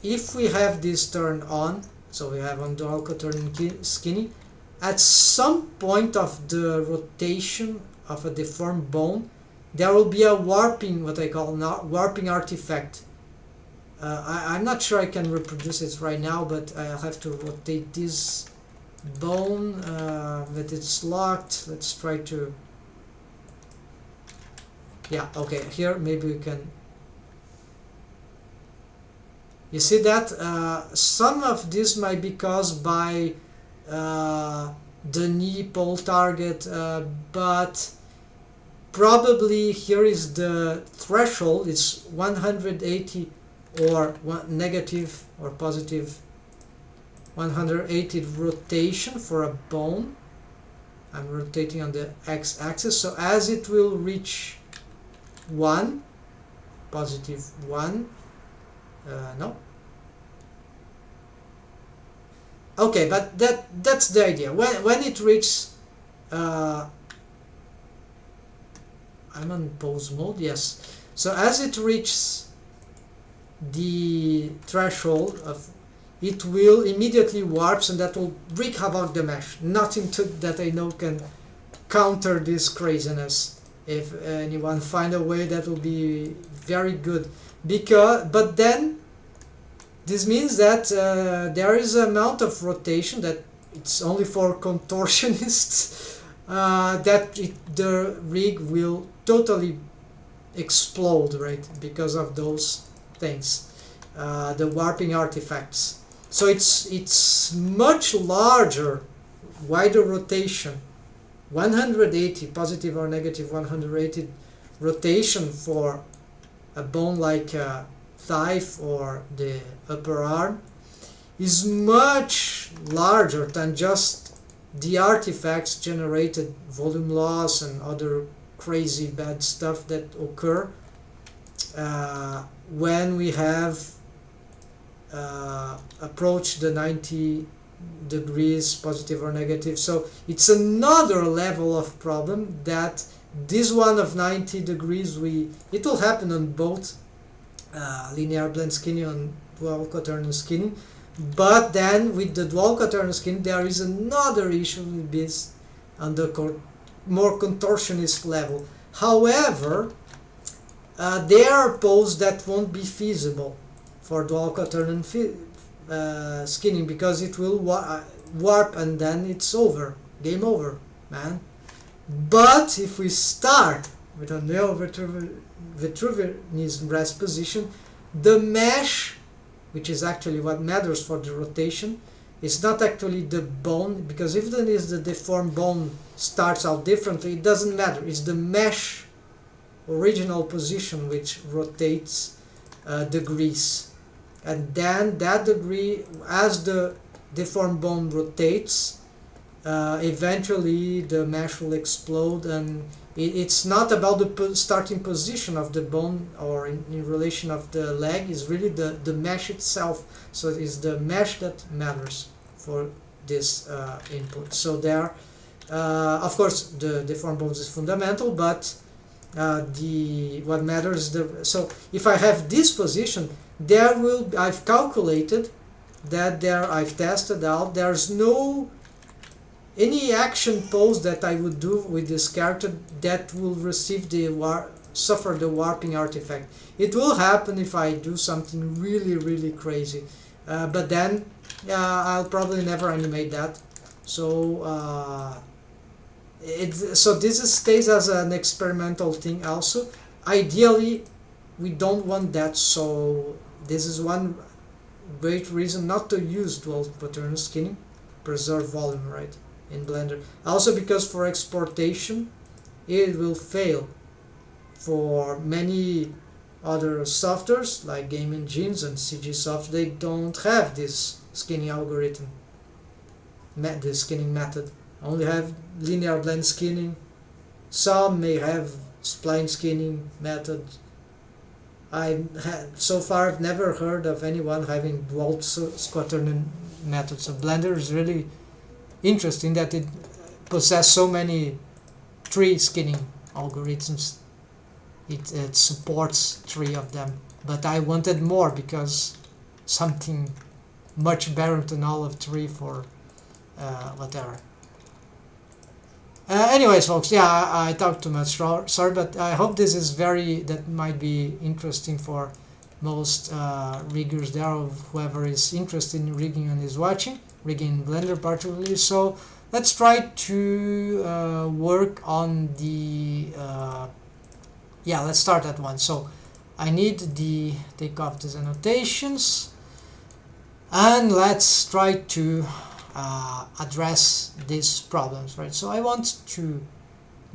if we have this turned on, so we have on dual quaternion skinning, at some point of the rotation of a deformed bone, there will be a warping, what I call warping artifact. I'm not sure I can reproduce it right now, but I'll have to rotate this bone, that it's locked. Let's try to, yeah, okay, here maybe we can, you see that some of this might be caused by the knee pole target, but probably here is the threshold. It's 180 or negative or positive 180 rotation for a bone. I'm rotating on the x-axis, so as it will reach 1, positive 1, no. Okay, but that's the idea. When it reaches, I'm on pause mode, yes. So as it reaches the threshold of, it will immediately warps, and that will wreak havoc the mesh. Nothing that I know can counter this craziness. If anyone find a way, that will be very good. But then this means that there is an amount of rotation that it's only for contortionists, that the rig will totally explode, right, because of those things, the warping artifacts. So it's much larger, wider rotation, 180 positive or negative 180 rotation for a bone like thigh or the upper arm is much larger than just the artifacts generated, volume loss and other crazy bad stuff that occur when we have approached the 90 degrees positive or negative. So it's another level of problem that this one of 90 degrees, it will happen on both linear blend skinning and dual quaternion skinning, but then with the dual quaternion skinning there is another issue with this on the more contortionist level. However, there are poses that won't be feasible for dual quaternion skinning, because it will warp and then it's over, game over, man. But if we start with a neo-Vitruvianist rest position, the mesh, which is actually what matters for the rotation, is not actually the bone, because if the deformed bone starts out differently, it doesn't matter. It's the mesh original position which rotates degrees, and then that degree, as the deformed bone rotates, eventually the mesh will explode. And it's not about the starting position of the bone or in relation of the leg, is really the mesh itself. So it's the mesh that matters for this input. So there, of course, the deformed bones is fundamental, but what matters is so if I have this position, I've calculated that I've tested out, there's no any action pose that I would do with this character that will receive suffer the warping artifact. It will happen if I do something really crazy, but then I'll probably never animate that. So this stays as an experimental thing also. Ideally we don't want that, so this is one great reason not to use dual quaternion skinning. Preserve volume, right? in Blender. Also because for exportation it will fail. For many other softwares like game engines and CG soft, they don't have this skinning algorithm, the skinning method. Only have linear blend skinning. Some may have spline skinning method. So far I've never heard of anyone having Walt-Squaternion method. So Blender is really interesting that it possesses so many tree skinning algorithms. It supports 3 of them, but I wanted more because something much better than all of 3 for whatever. Anyways, folks, yeah, I talked too much. Sorry, but I hope this is that might be interesting for most riggers there, or whoever is interested in rigging and is watching, rigging in Blender particularly. So let's try to work on the yeah, let's start that one. So I need the take off these annotations, and let's try to address these problems, right? So I want to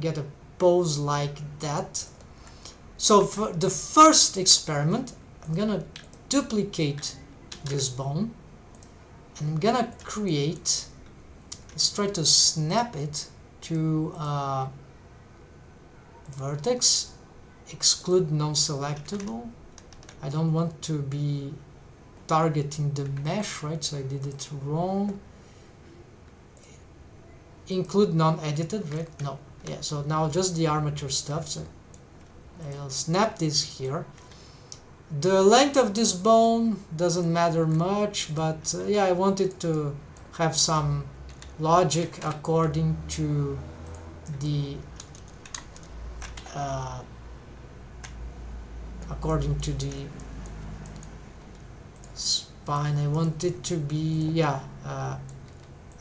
get a pose like that. So for the first experiment, I'm gonna duplicate this bone, and I'm gonna let's try to snap it to vertex, exclude non-selectable. I don't want to be targeting the mesh, right? So I did it wrong. Include non-edited, right? No. Yeah, so now just the armature stuff. So I'll snap this here. The length of this bone doesn't matter much, but yeah, I want it to have some logic according to the spine. I want it to be, yeah,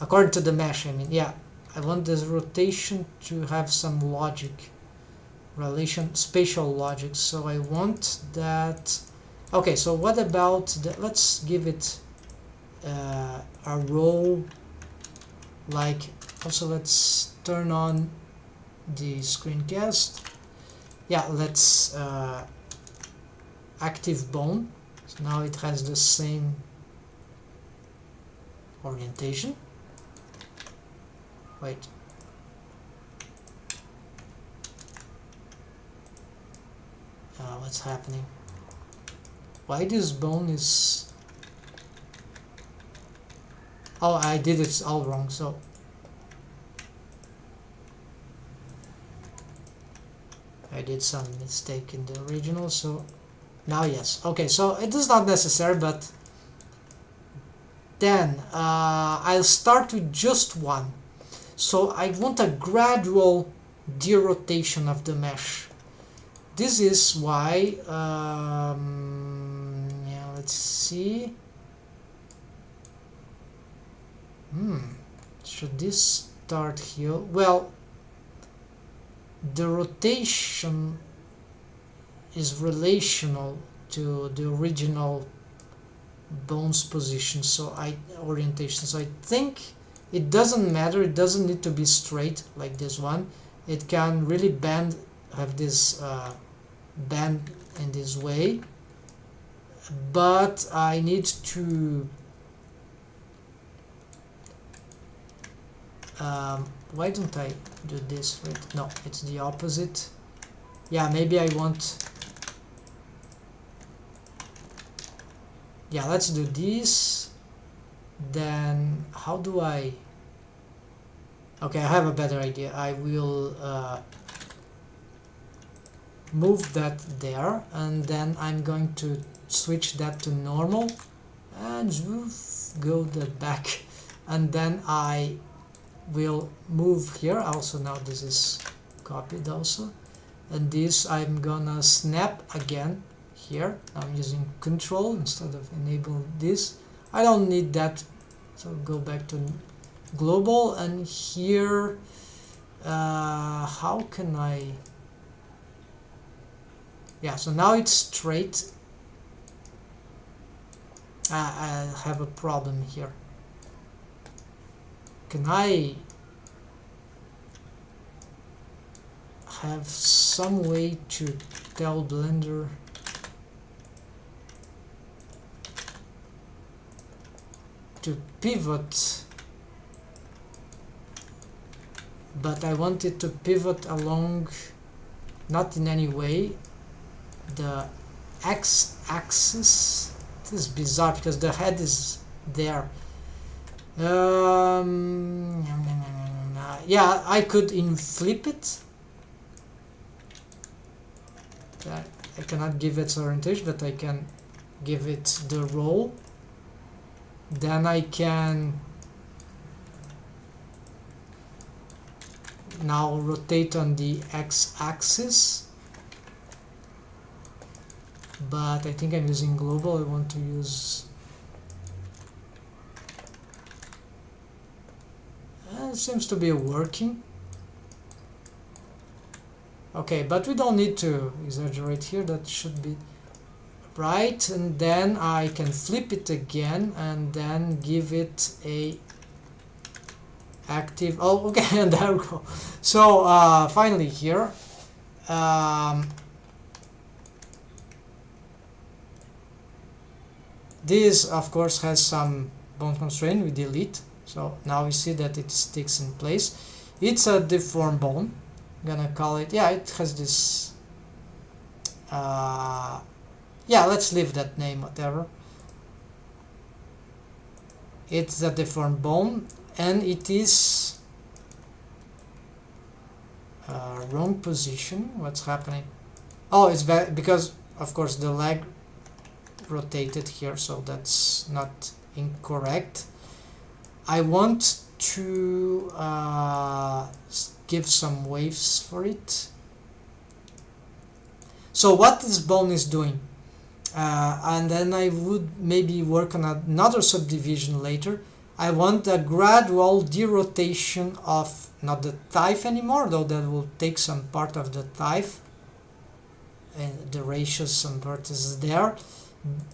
according to the mesh, I mean, yeah, I want this rotation to have some logic, spatial logic. So I want that. Okay, so what about let's give it a row, like, also let's turn on the screencast. Yeah, let's active bone. So now it has the same orientation. Wait. What's happening? Why this bone is... Oh, I did it all wrong, so... I did some mistake in the original, so... Now yes. Okay, so it is not necessary, but... Then, I'll start with just one. So I want a gradual derotation of the mesh. This is why, yeah, let's see. Should this start here? Well, the rotation is relational to the original bone's position, orientation. So I think it doesn't matter, it doesn't need to be straight like this one. It can really bend, have this bend in this way, but I need to why don't I do this? Right? No, it's the opposite. Yeah, maybe I want... Yeah, let's do this. Then how do I... Okay, I have a better idea. I will move that there, and then I'm going to switch that to normal and go that back, and then I will move here also. Now this is copied also, and this I'm gonna snap again here. I'm using control instead of enable this. I don't need that, so go back to global, and here how can I... Yeah, so now it's straight. I have a problem here. Can I have some way to tell Blender to pivot, but I want it to pivot along, not in any way, the x-axis. This is bizarre because the head is there. Yeah, I could flip it. I cannot give it orientation, but I can give it the roll. Then I can now rotate on the x-axis, but I think I'm using global. I want to use it seems to be working. Okay, but we don't need to exaggerate here. That should be right. And then I can flip it again and then give it a active. Oh, okay, and there we go. So finally here, this of course has some bone constraint. We delete. So now we see that it sticks in place. It's a deformed bone. I'm gonna call it, yeah, it has this, yeah, let's leave that name, whatever. It's a deformed bone, and it is wrong position. What's happening? Oh, it's because of course the leg rotated here, so that's not incorrect. I want to give some waves for it. So what this bone is doing, and then I would maybe work on another subdivision later. I want a gradual derotation of not the thigh anymore, though that will take some part of the thigh, and the ratios, some part is there.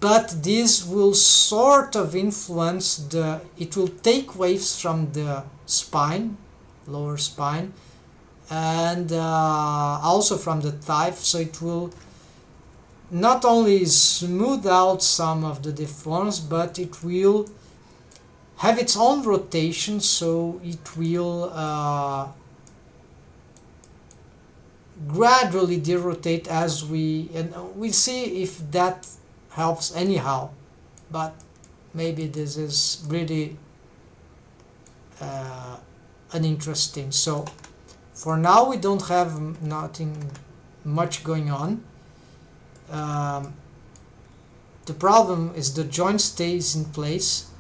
But this will sort of influence it will take waves from the spine, lower spine, and also from the thigh, so it will not only smooth out some of the deforms, but it will have its own rotation, so it will gradually derotate as we'll see if that helps anyhow, but maybe this is really uninteresting. So for now we don't have nothing much going on. The problem is the joint stays in place,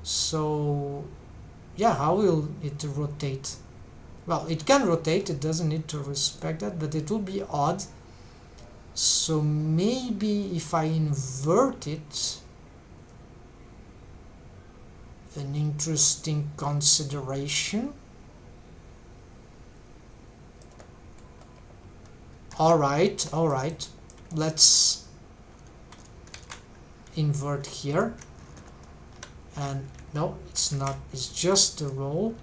so yeah, how will it rotate? Well, it can rotate, it doesn't need to respect that, but it will be odd. So maybe if I invert it, an interesting consideration. All right, let's invert here. And no, it's not, it's just the roll.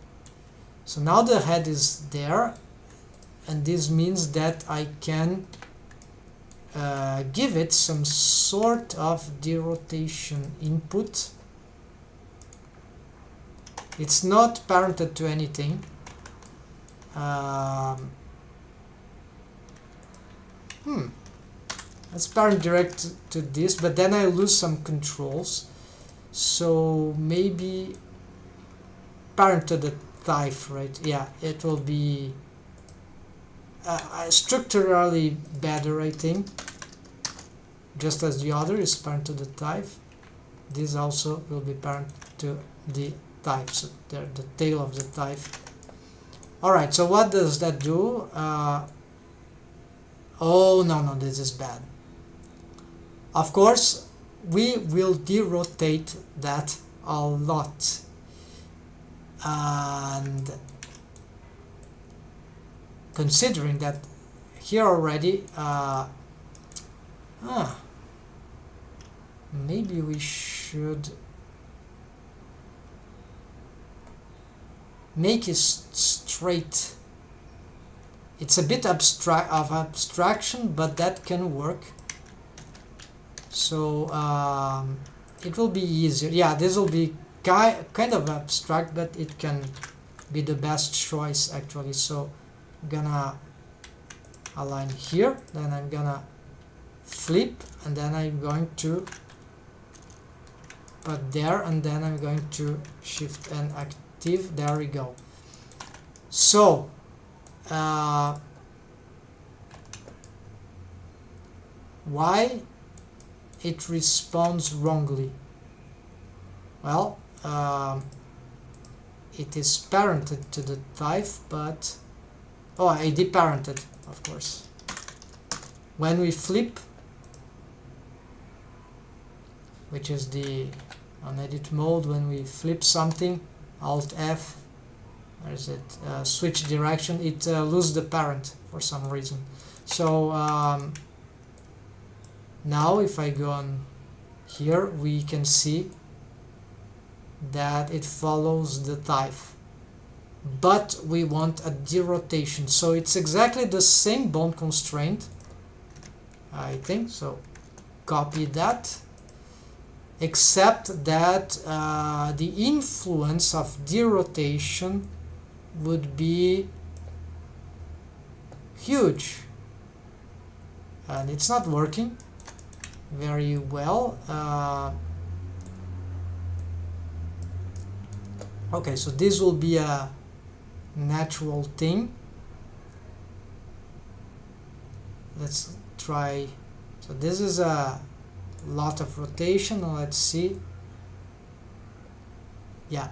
So now the head is there, and this means that I can give it some sort of derotation input. It's not parented to anything. Let's parent direct to this, but then I lose some controls. So maybe parent to the thigh, right? Yeah, it will be structurally better, I think. Just as the other is parent to the thigh, this also will be parent to the thigh, so the tail of the thigh. Alright, so what does that do? Oh, no, this is bad. Of course, we will derotate that a lot. And considering that here already, maybe we should make it straight. it's a bit abstraction, but that can work. So it will be easier. Yeah, this will be kind of abstract, but it can be the best choice actually. So I'm gonna align here, then I'm gonna flip, and then I'm going to put there, and then I'm going to shift and active. There we go. So why it responds wrongly? Well, it is parented to the type, but I deparented, of course. When we flip, which is the on edit mode, when we flip something, Alt F, where is it? Switch direction, it loses the parent for some reason. So now if I go on here, we can see that it follows the type, but we want a derotation. So it's exactly the same bone constraint, I think. So copy that, except that the influence of derotation would be huge, and it's not working very well. Okay, so this will be a natural thing. Let's try. So this is a lot of rotation. Let's see. Yeah,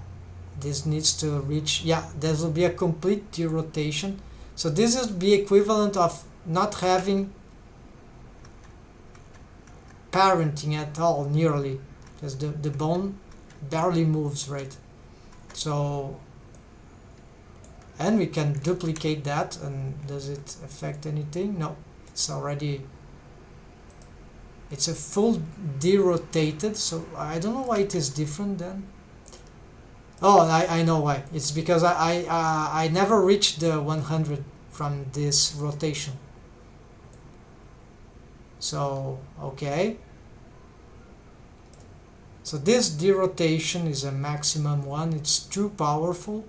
this needs to reach. Yeah, there will be a complete derotation. So this would be equivalent of not having parenting at all, nearly, because the bone barely moves, right? So, and we can duplicate that, and does it affect anything? No, it's already, it's a full derotated, so I don't know why it is different then. Oh, I know why. It's because I never reached the 100 from this rotation. So, okay. So this derotation is a maximum one. It's too powerful.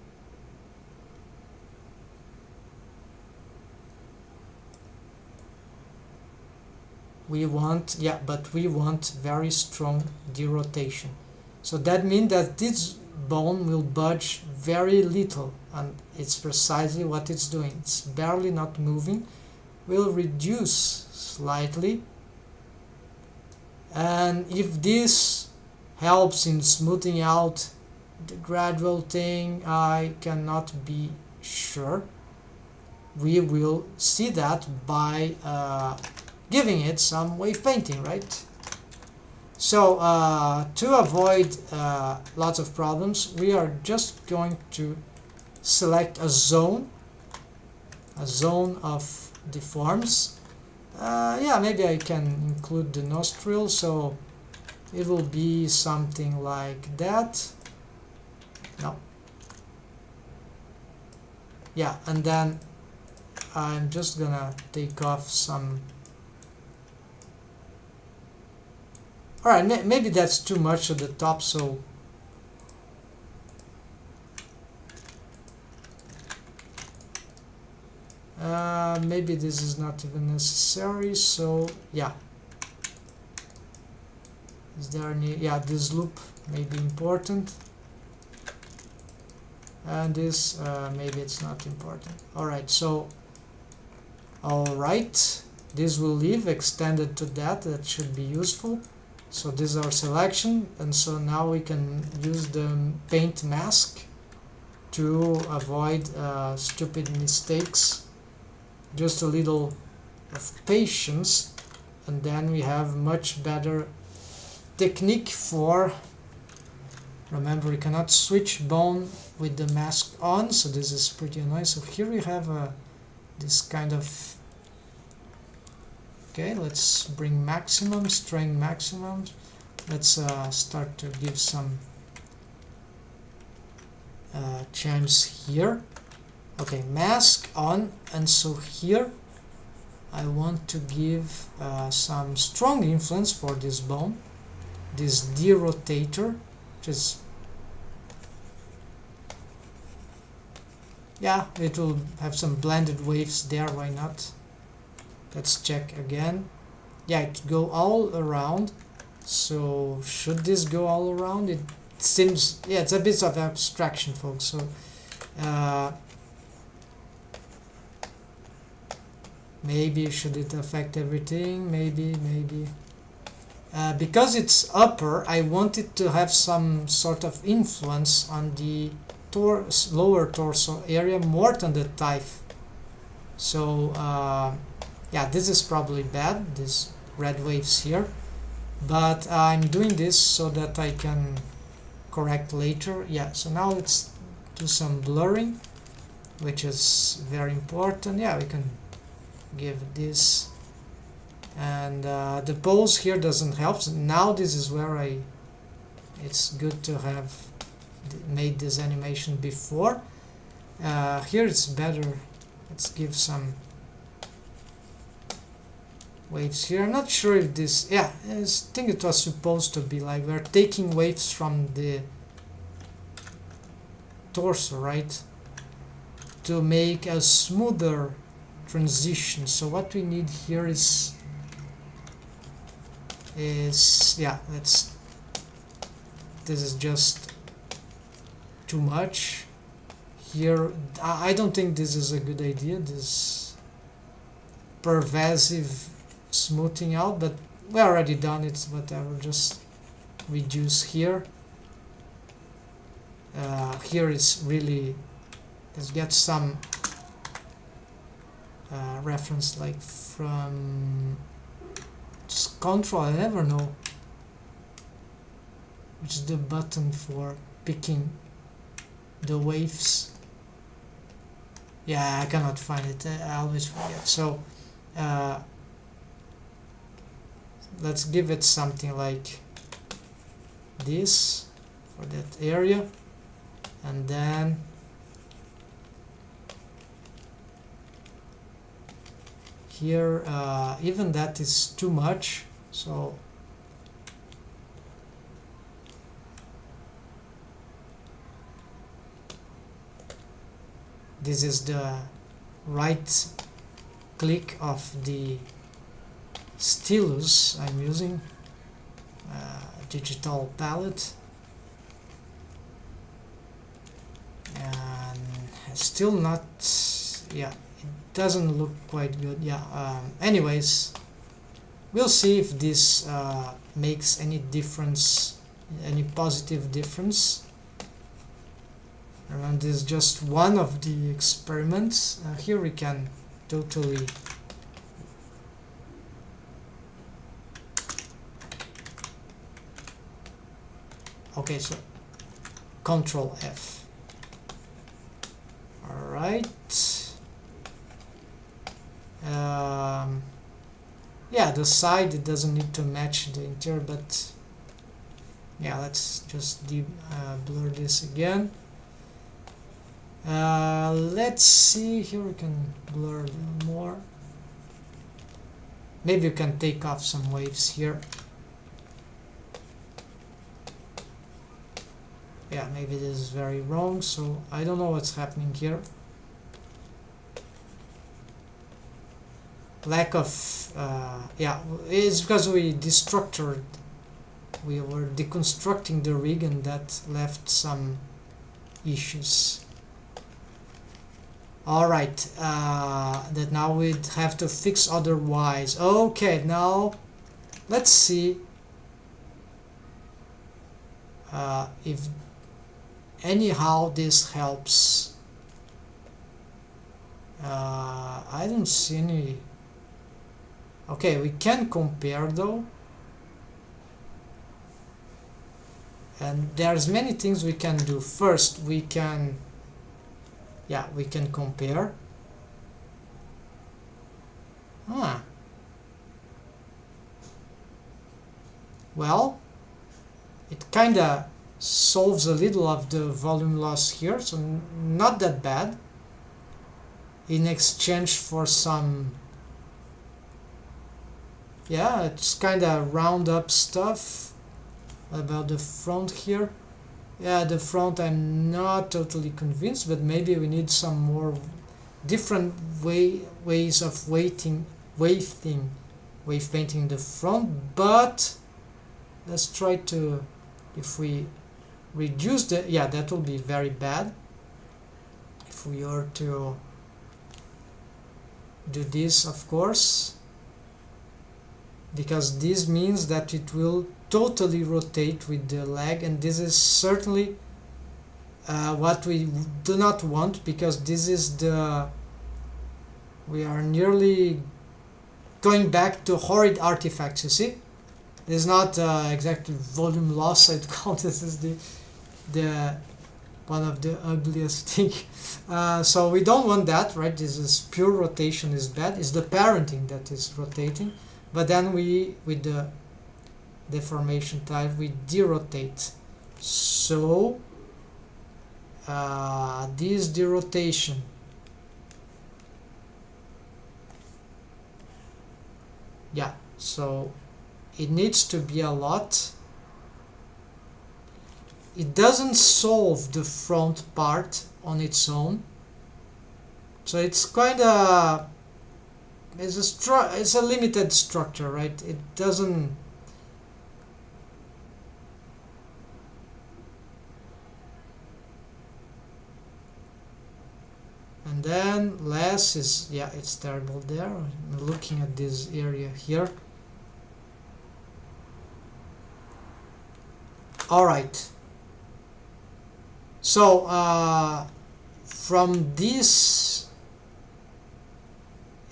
We want, yeah, but we want very strong derotation. So that means that this bone will budge very little, and it's precisely what it's doing. It's barely not moving. Will reduce slightly, and if this helps in smoothing out the gradual thing, I cannot be sure. We will see that by giving it some wave painting, right? So to avoid lots of problems, we are just going to select a zone of deforms. Yeah, maybe I can include the nostril, so it will be something like that. No. Yeah, and then I'm just gonna take off some. Alright, maybe that's too much at the top, so maybe this is not even necessary, so yeah. Is there any, yeah, this loop may be important, and this maybe it's not important. Alright, so alright, this will leave extended to that should be useful. So this is our selection, and so now we can use the paint mask to avoid stupid mistakes. Just a little of patience, and then we have much better technique for, remember, we cannot switch bone with the mask on, so this is pretty annoying. So here we have this kind of, okay, let's bring maximum, strength maximum. Let's start to give some change here. Okay, mask on, and so here I want to give some strong influence for this bone, this derotator, which is, yeah, it will have some blended waves there, why not? Let's check again. Yeah, it go all around. So should this go all around? It seems, yeah, it's a bit of abstraction, folks. So maybe should it affect everything? Maybe. Because it's upper, I want it to have some sort of influence on the lower torso area more than the thigh. So yeah, this is probably bad, these red waves here, but I'm doing this so that I can correct later. Yeah, so now let's do some blurring, which is very important. Yeah, we can give this, and the pose here doesn't help. So now this is where it's good to have made this animation before. Here it's better. Let's give some waves here. I'm not sure if this, yeah, I think it was supposed to be like we're taking waves from the torso, right, to make a smoother transition. So what we need here is yeah, this is just too much here. I don't think this is a good idea, this pervasive smoothing out, but we already done it, whatever, just reduce here. Here is really, let's get some reference like from just control, I never know which is the button for picking the waves. Yeah, I cannot find it, I always forget. So let's give it something like this for that area, and then here even that is too much, so this is the right click of the stylus I'm using, digital palette, and still not, yeah, it doesn't look quite good. Yeah, anyways, we'll see if this makes any difference, any positive difference. And this is just one of the experiments. Here we can totally okay, so Control F. All right. Yeah, the side, it doesn't need to match the interior, but yeah, let's just blur this again. Let's see, here we can blur a little more. Maybe you can take off some waves here. Yeah, maybe this is very wrong, so I don't know what's happening here. Lack of, yeah, it's because we were deconstructing the rig, and that left some issues. Alright, that now we'd have to fix otherwise. Okay, now let's see if anyhow this helps. I don't see any. Okay, we can compare though, and there's many things we can do. First, we can, yeah, we can compare. Well, it kinda solves a little of the volume loss here, so not that bad. in exchange for some, yeah, it's kind of round up stuff about the front here. Yeah, the front I'm not totally convinced, but maybe we need some more different ways of wave painting the front. But let's try to, if we reduce the, yeah, that will be very bad if we are to do this, of course, because this means that it will totally rotate with the leg, and this is certainly what we do not want, because this is we are nearly going back to horrid artifacts. You see, it's not exactly volume loss, I'd call this is the one of the ugliest thing. So we don't want that, right? This is pure rotation is bad. It's the parenting that is rotating, but then we, with the deformation type, we derotate. So this derotation, yeah, so it needs to be a lot. It doesn't solve the front part on its own, so it's kind of, it's a limited structure, right? It doesn't, and then less is, yeah, it's terrible there. I'm looking at this area here. All right. So from these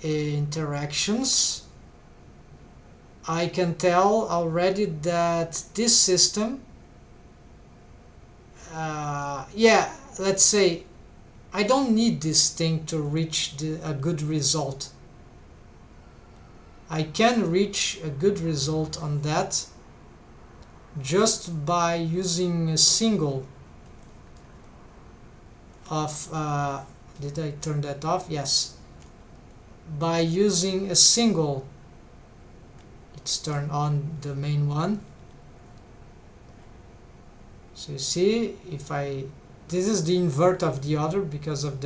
interactions, I can tell already that this system, yeah, let's say I don't need this thing to reach a good result. I can reach a good result on that just by using a single of, did I turn that off? Yes. By using a single, let's turn on the main one. So you see, if I, this is the invert of the other because of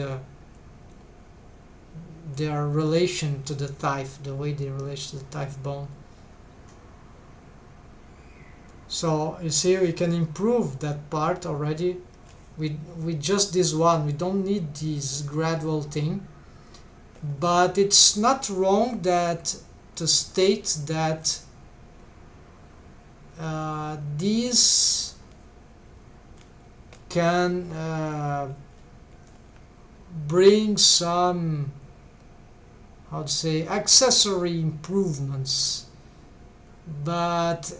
their relation to the thigh, the way they relate to the thigh bone. So you see, we can improve that part already with just this one. We don't need this gradual thing, but it's not wrong that to state that these can bring some, how to say, accessory improvements, but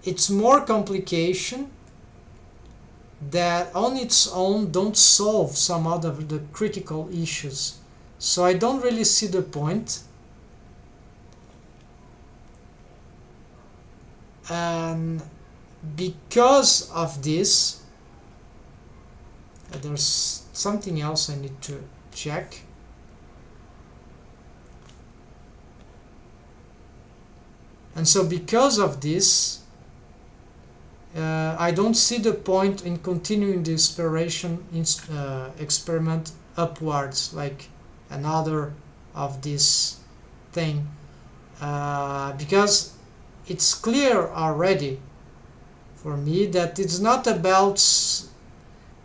it's more complication that on its own don't solve some other of the critical issues. So I don't really see the point. And because of this, there's something else I need to check. And so because of this, I don't see the point in continuing the experiment upwards, like another of this thing, because it's clear already for me that it's not about,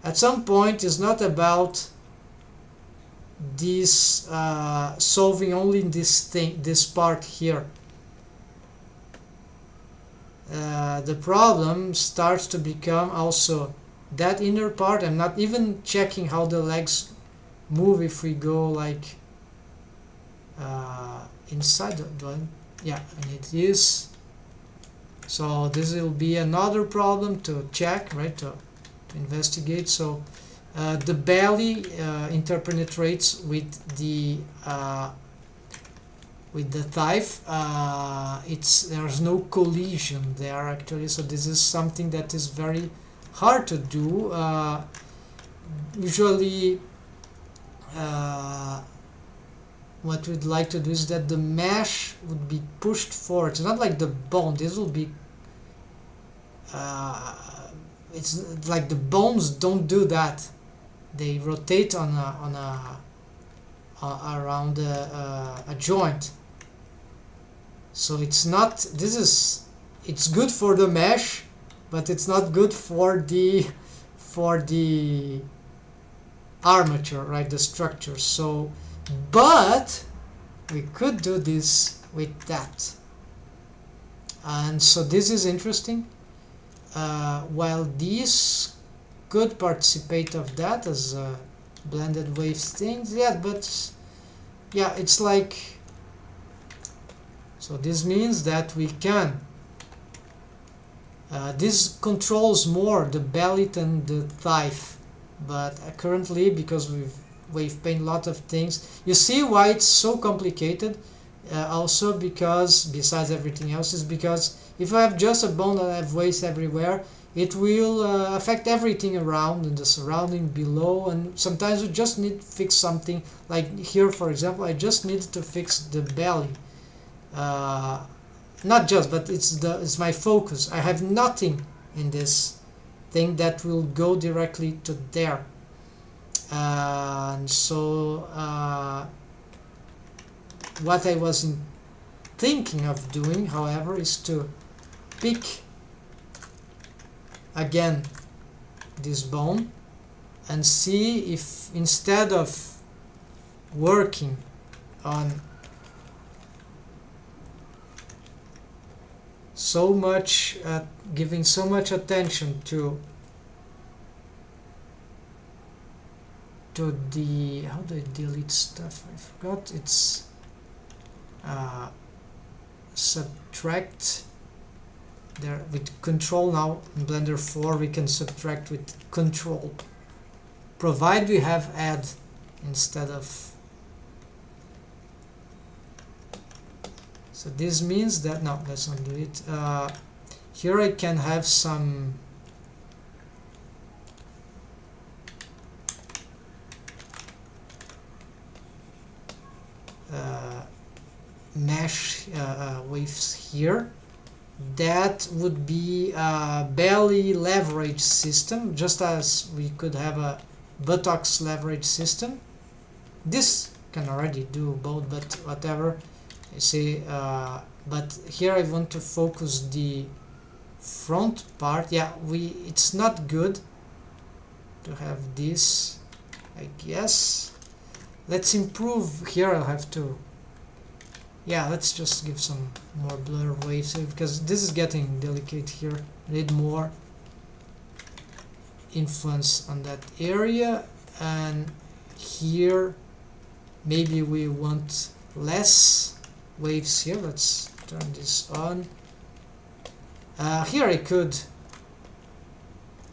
at some point it's not about this solving only this thing, this part here. The problem starts to become also that inner part. I'm not even checking how the legs move if we go like inside the, yeah, and it is. So this will be another problem to check, right, to investigate. So the belly interpenetrates with the thigh. There's no collision there actually, so this is something that is very hard to do. Usually what we'd like to do is that the mesh would be pushed forward. It's not like the bone. This will be it's like the bones don't do that. They rotate around a joint. So it's good for the mesh, but it's not good for the armature, right? The structure. So, but we could do this with that. And so this is interesting. While these could participate of that as blended waves things, yeah, but yeah, it's like, so this means that we can this controls more the belly than the thigh, but currently, because we've painted a lot of things, you see why it's so complicated. Also because, besides everything else, is because if I have just a bone and I have waves everywhere, it will affect everything around and the surrounding below, and sometimes we just need to fix something. Like here, for example, I just need to fix the belly. Not just, but it's my focus. I have nothing in this thing that will go directly to there. And so what I was thinking of doing, however, is to pick again this bone and see if, instead of working on so much, giving so much attention to the, how do I delete stuff? I forgot. It's subtract there with control. Now in Blender 4 we can subtract with control, provide we have add instead of. So this means that, no, let's not do it. Here I can have some mesh waves here. That would be a belly leverage system, just as we could have a buttocks leverage system. This can already do both, but whatever. You see, but here I want to focus the front part. Yeah, it's not good to have this, I guess. Let's improve here. I'll have to, yeah, let's just give some more blur waves because this is getting delicate here. Need more influence on that area, and here maybe we want less waves here. Let's turn this on. Here I could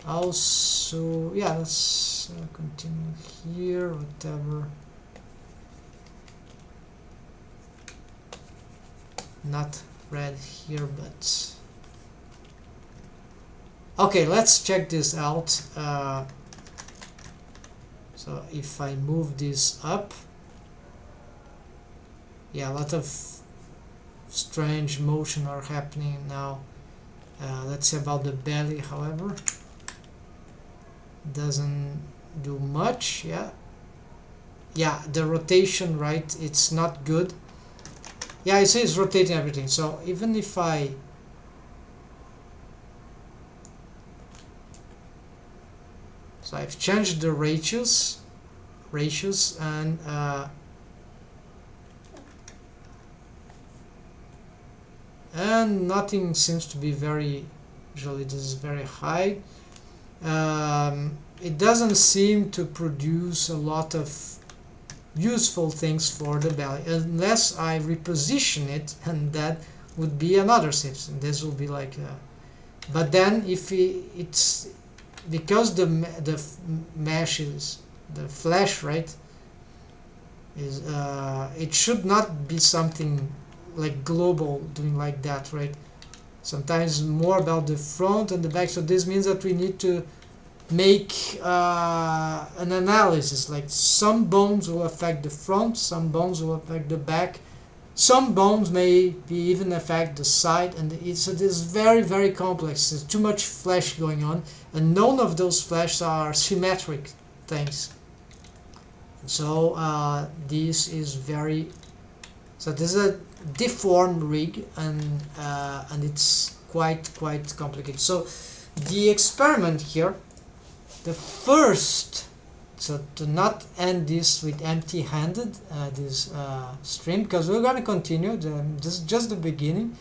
also, yeah, let's continue here, whatever. Not red here, but okay, let's check this out. So if I move this up, yeah, a lot of strange motion are happening now. Let's see about the belly, however, doesn't do much. Yeah, the rotation, right, it's not good. Yeah, I see it's rotating everything. So even if so I've changed the ratios and nothing seems to be very, usually this is very high. It doesn't seem to produce a lot of useful things for the belly unless I reposition it, and that would be another system. This will be like but then if it's because the mesh is the flash, right, is it should not be something like global doing like that, right? Sometimes more about the front and the back. So this means that we need to make an analysis, like some bones will affect the front, some bones will affect the back, some bones may be even affect the side, and it is very complex. There's too much flesh going on, and none of those flesh are symmetric things. So this is very, so this is a deformed rig, and it's quite complicated. So the experiment here, the first, so to not end this with empty-handed, this stream, because we're going to continue, this is just the beginning.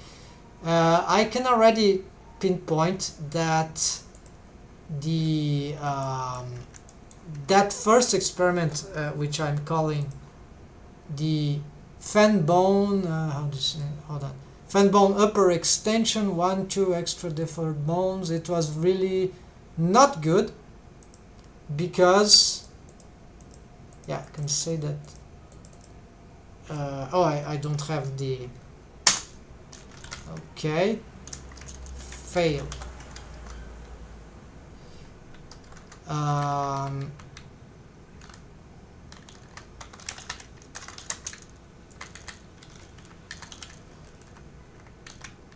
I can already pinpoint that the that first experiment, which I'm calling the fan bone, how to say, hold on, fan bone upper extension, 1-2 extra deferred bones, it was really not good, because yeah, I can say that I don't have the, okay, fail.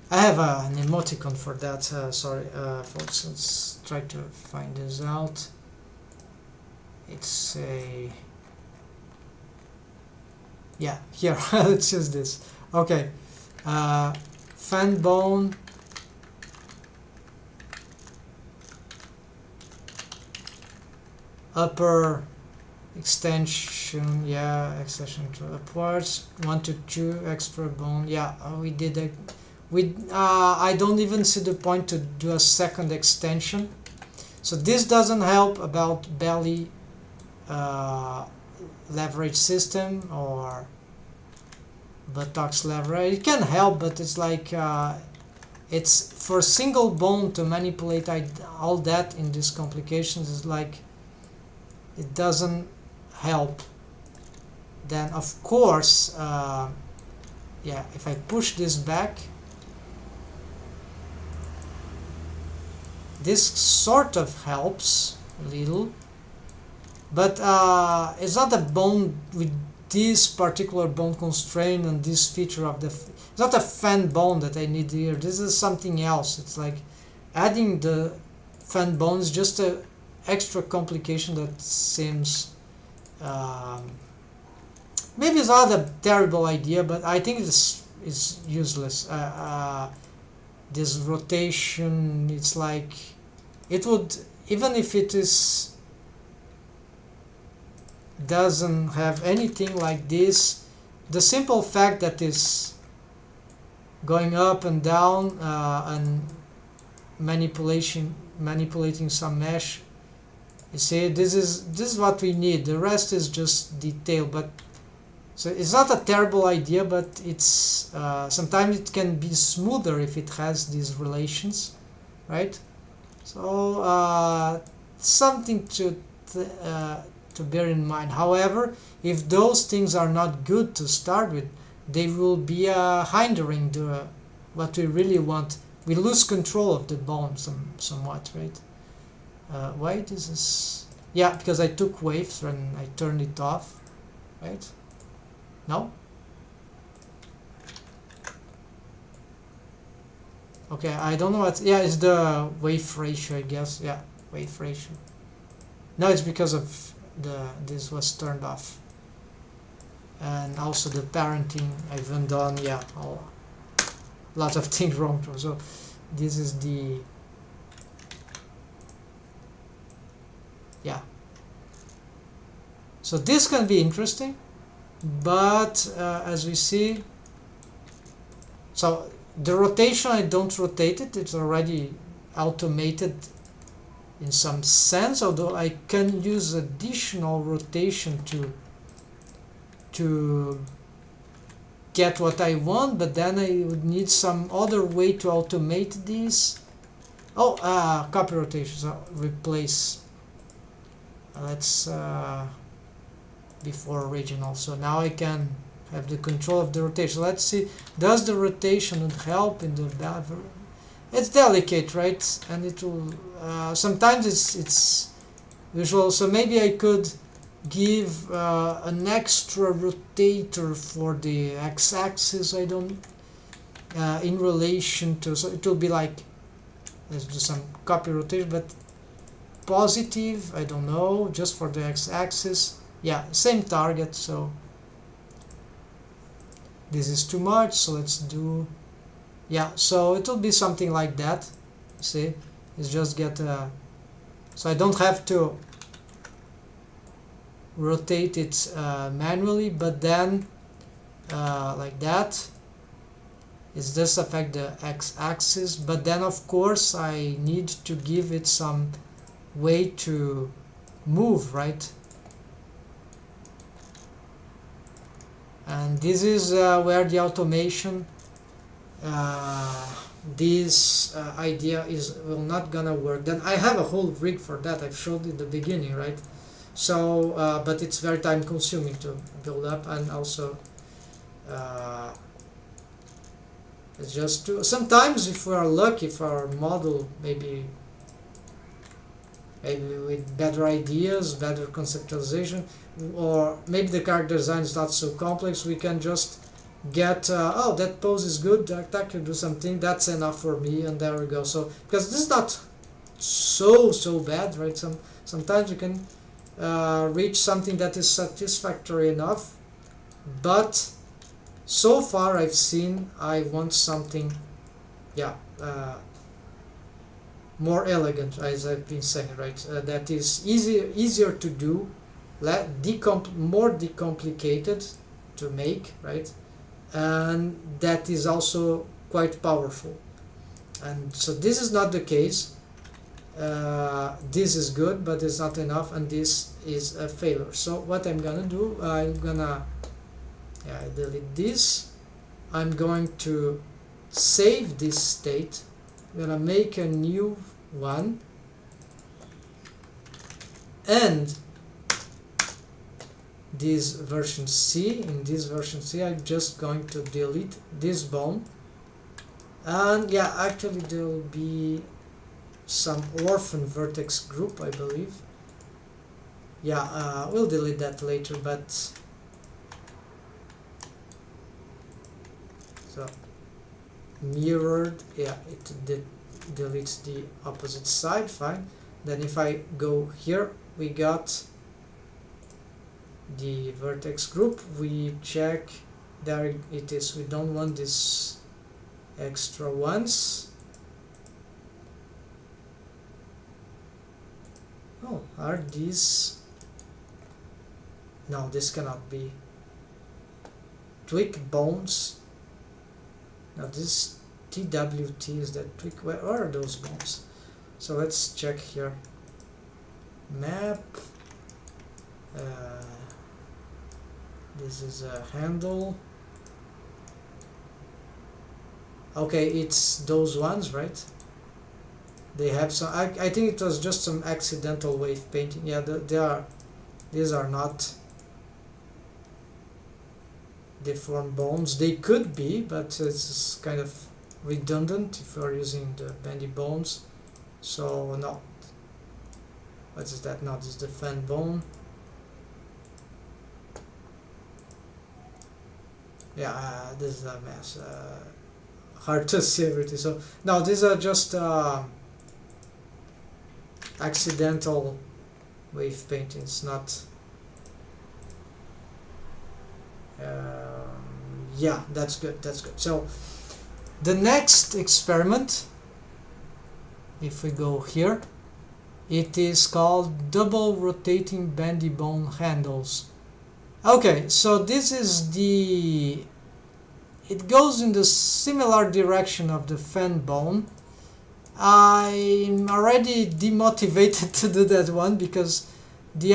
I have an emoticon for that, sorry folks, let's try to find this out. It's a, yeah, here, let's use this. Okay, fan bone upper extension, yeah, extension to upwards, 1-2 extra bone, yeah, we did a, I don't even see the point to do a second extension. So this doesn't help about belly leverage system or buttocks leverage. It can help, but it's like it's for single bone to manipulate all that in these complications is like it doesn't help. Then of course yeah, if I push this back, this sort of helps a little, but it's not a bone with this particular bone constraint and this feature of the, it's not a fan bone that I need here. This is something else. It's like adding the fan bone is just a extra complication that seems maybe it's not a terrible idea, but I think it's useless. This rotation, it's like it would, even if it is doesn't have anything like this, the simple fact that it's going up and down and manipulating some mesh, you see, this is what we need. The rest is just detail. But so it's not a terrible idea, but it's sometimes it can be smoother if it has these relations, right? So something to bear in mind. However, if those things are not good to start with, they will be hindering the what we really want. We lose control of the bone somewhat, right? Why this is, yeah, because I took waves and I turned it off, right? No? Okay, I don't know what, yeah, it's the wave ratio, I guess. Yeah, wave ratio. No, it's because of this was turned off. And also the parenting I haven't done, yeah, lots of things wrong. So this is the, yeah. So this can be interesting, but as we see, so the rotation, I don't rotate it, it's already automated in some sense, although I can use additional rotation to get what I want, but then I would need some other way to automate this. Oh, copy rotation, so replace, let's before original. So now I can have the control of the rotation. Let's see, does the rotation help in the it's delicate, right? And it will sometimes it's visual. So maybe I could give an extra rotator for the x-axis. I don't in relation to, so it will be like, let's do some copy rotation, but positive, I don't know, just for the x-axis. Yeah, same target. So this is too much, so let's do, yeah, so it will be something like that. See, it's just get so I don't have to rotate it manually, but then like that, it does affect the x-axis, but then of course I need to give it some way to move, right? And this is where the automation, this idea will not gonna work. Then I have a whole rig for that. I've showed in the beginning, right? So but it's very time consuming to build up, and also it's just to, sometimes if we are lucky, if our model maybe with better ideas, better conceptualization, or maybe the character design is not so complex, we can just get oh, that pose is good, that can do something, that's enough for me, and there we go. So because this is not so bad, right? Sometimes you can reach something that is satisfactory enough, but so far I've seen I want something, yeah, more elegant, as I've been saying, right? That is easier to do, more decomplicated to make, right? And that is also quite powerful. And so this is not the case. This is good, but it's not enough, and this is a failure. So what I'm gonna do, I'm gonna delete this. I'm going to save this state. I'm gonna make a new one, and this version C, in this version C, I'm just going to delete this bone. And yeah, actually there will be some orphan vertex group, I believe. Yeah, we'll delete that later, but so mirrored, yeah, it deletes the opposite side, fine. Then if I go here, we got the vertex group, we check, there it is. We don't want this extra ones. Oh, are these, no, this cannot be twig bones. Now this TWT is that twig, where are those bones? So let's check here, map, this is a handle. Okay, it's those ones, right? They have some, I think it was just some accidental wave painting. Yeah, these are not deformed bones. They could be, but it's kind of redundant if you're using the bendy bones. So no. What is that? No, this is the fan bone. Yeah, this is a mess. Hard to see everything. So no, these are just accidental wave paintings, not. Yeah, that's good. That's good. So the next experiment, if we go here, it is called double rotating bendy bone handles. Okay, so this is the, it goes in the similar direction of the fan bone. I'm already demotivated to do that one, because the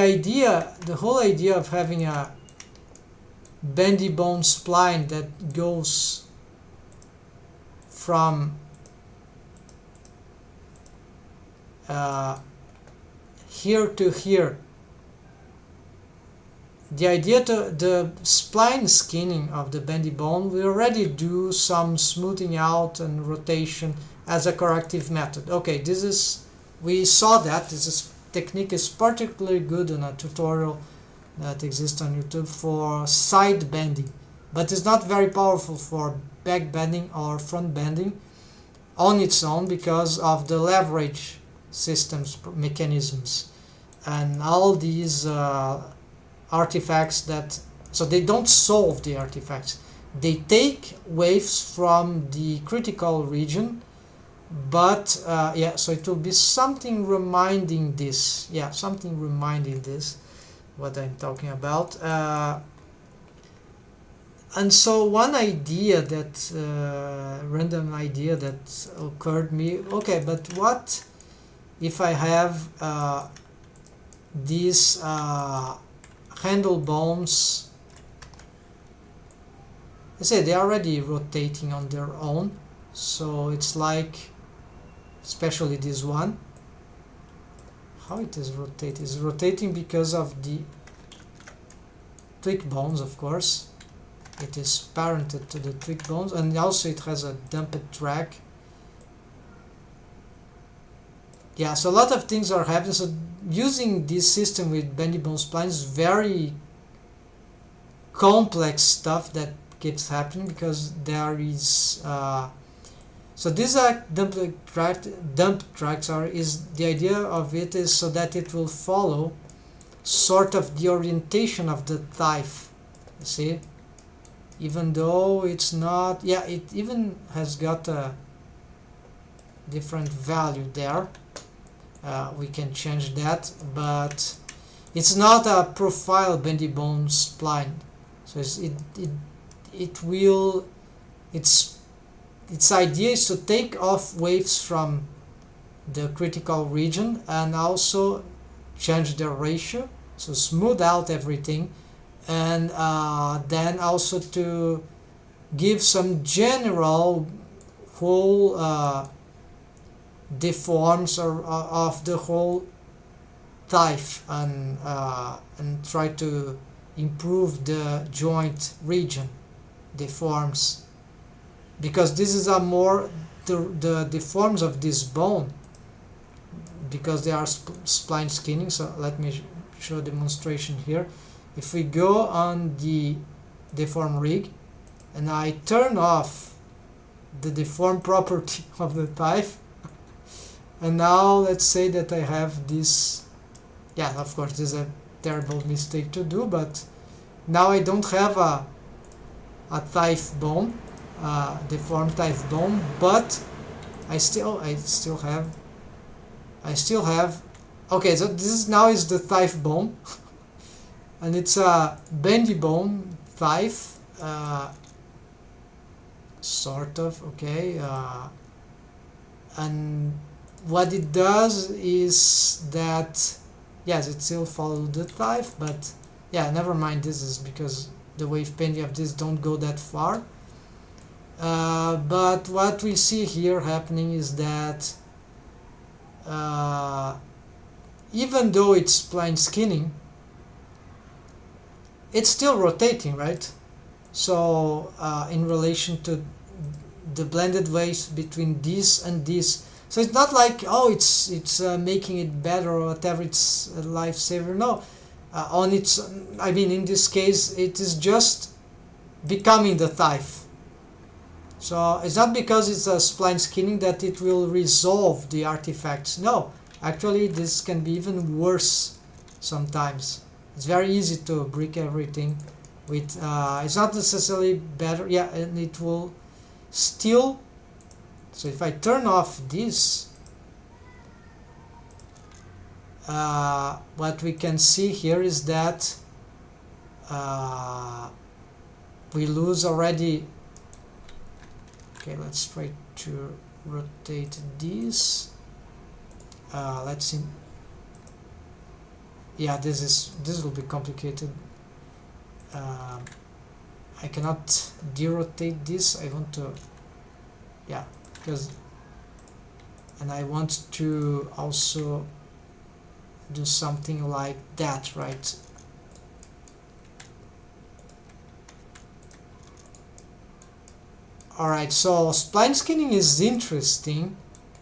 whole idea of having a bendy bone spline that goes from here to here, the idea to the spline skinning of the bendy bone, we already do some smoothing out and rotation, as a corrective method. Okay, this is, we saw that this technique is particularly good in a tutorial that exists on YouTube for side bending, but it's not very powerful for back bending or front bending on its own because of the leverage systems mechanisms and all these artifacts that, so they don't solve the artifacts, they take waves from the critical region, but yeah, so it will be something reminding this, yeah, something reminding this what I'm talking about. And so one idea that random idea that occurred me, okay, but what if I have these handle bones, I say they're already rotating on their own, so it's like, especially this one, how it is rotating? It's rotating because of the tweak bones, of course. It is parented to the tweak bones, and also it has a dumped track. Yeah, so a lot of things are happening. So using this system with bendy bone spline is very complex stuff that keeps happening because there is so these are dump tracks are, is the idea of it is so that it will follow sort of the orientation of the thigh, you see, even though it's not, yeah, it even has got a different value there. We can change that, but it's not a profile bendy bone spline, so its idea is to take off waves from the critical region and also change the ratio, so smooth out everything, and then also to give some general whole deforms of the whole thigh, and try to improve the joint region deforms, because this is a more the deforms of this bone, because they are spline skinning. So let me show a demonstration here. If we go on the deform rig and I turn off the deform property of the thigh, and now let's say that I have this, yeah, of course this is a terrible mistake to do, but now I don't have a thigh bone, deformed thigh bone, but I still have, okay, so this is now is the thigh bone and it's a bendy bone thigh, sort of, okay, and what it does is that, yes, it still follows the thigh, but yeah, never mind, this is because the wave bending of this don't go that far. But what we see here happening is that even though it's spline skinning, it's still rotating, right? So in relation to the blended waves between this and this, so it's not like, oh, it's making it better or whatever, it's a lifesaver. No, on its, I mean, in this case, it is just becoming the thigh. So it's not because it's a spline skinning that it will resolve the artifacts. No, actually this can be even worse sometimes. It's very easy to break everything with, it's not necessarily better, yeah, and it will still, so if I turn off this, what we can see here is that we lose already. Okay, let's try to rotate this. Let's see. Yeah, this will be complicated. I cannot derotate this. I want to, yeah, because, and I want to also do something like that, right? Alright, so spline skinning is interesting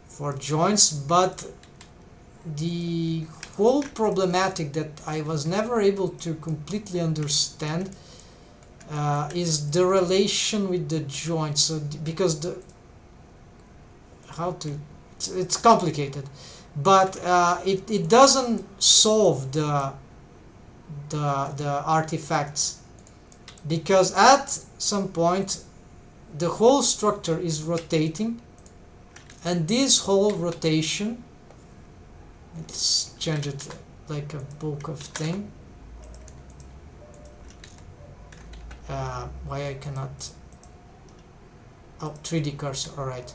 for joints, but the whole problematic that I was never able to completely understand is the relation with the joint. So because it's complicated, but it doesn't solve the artifacts, because at some point the whole structure is rotating, and this whole rotation, let's change it like a bulk of thing. Why I cannot? Oh, 3D cursor. All right.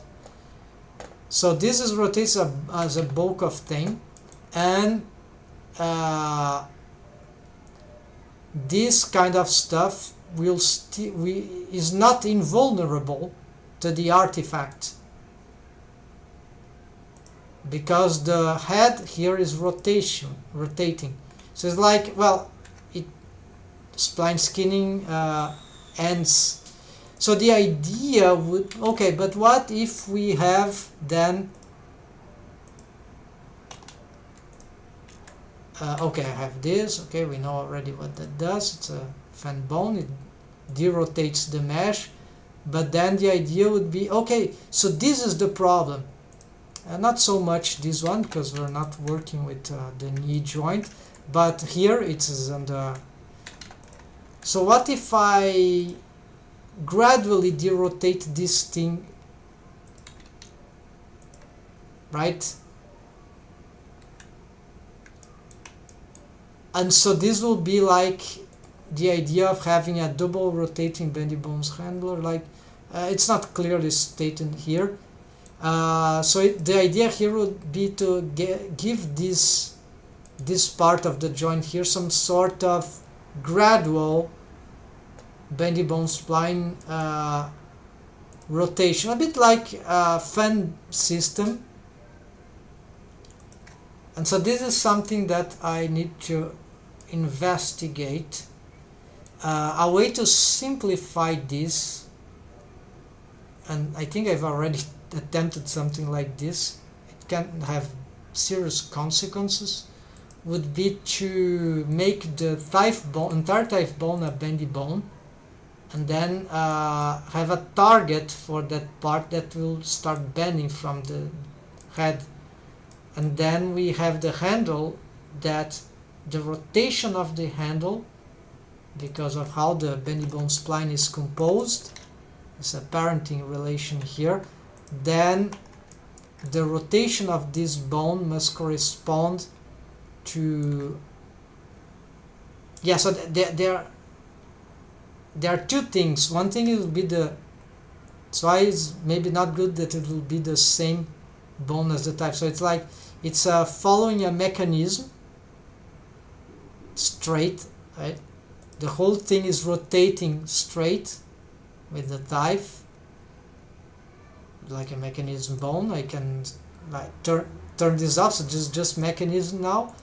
So this is rotates as a bulk of thing, and this kind of stuff is not invulnerable to the artifact, because the head here is rotating. So it's like, well, spline skinning ends. So the idea would, okay, but what if we have then, okay, I have this, okay, we know already what that does. It's a fan bone, it derotates the mesh, but then the idea would be, okay, so this is the problem. Not so much this one, because we're not working with the knee joint, but here it is on the... So what if I gradually derotate this thing, right? And so this will be like the idea of having a double rotating bendy bones handler, like it's not clearly stated here. So the idea here would be to give this part of the joint here some sort of gradual bendy bone spline rotation, a bit like a fan system. And so this is something that I need to investigate. A way to simplify this, and I think I've already attempted something like this, it can have serious consequences, would be to make the entire thigh bone a bendy bone, and then have a target for that part that will start bending from the head. And then we have the handle, that the rotation of the handle, because of how the bendy bone spline is composed, it's a parenting relation here, then the rotation of this bone must correspond to, yeah, so there are two things. One thing will be so it's maybe not good that it will be the same bone as the type. So it's like it's following a mechanism straight, right? The whole thing is rotating straight with the thigh, like a mechanism bone. I can like turn this off, so just mechanism now.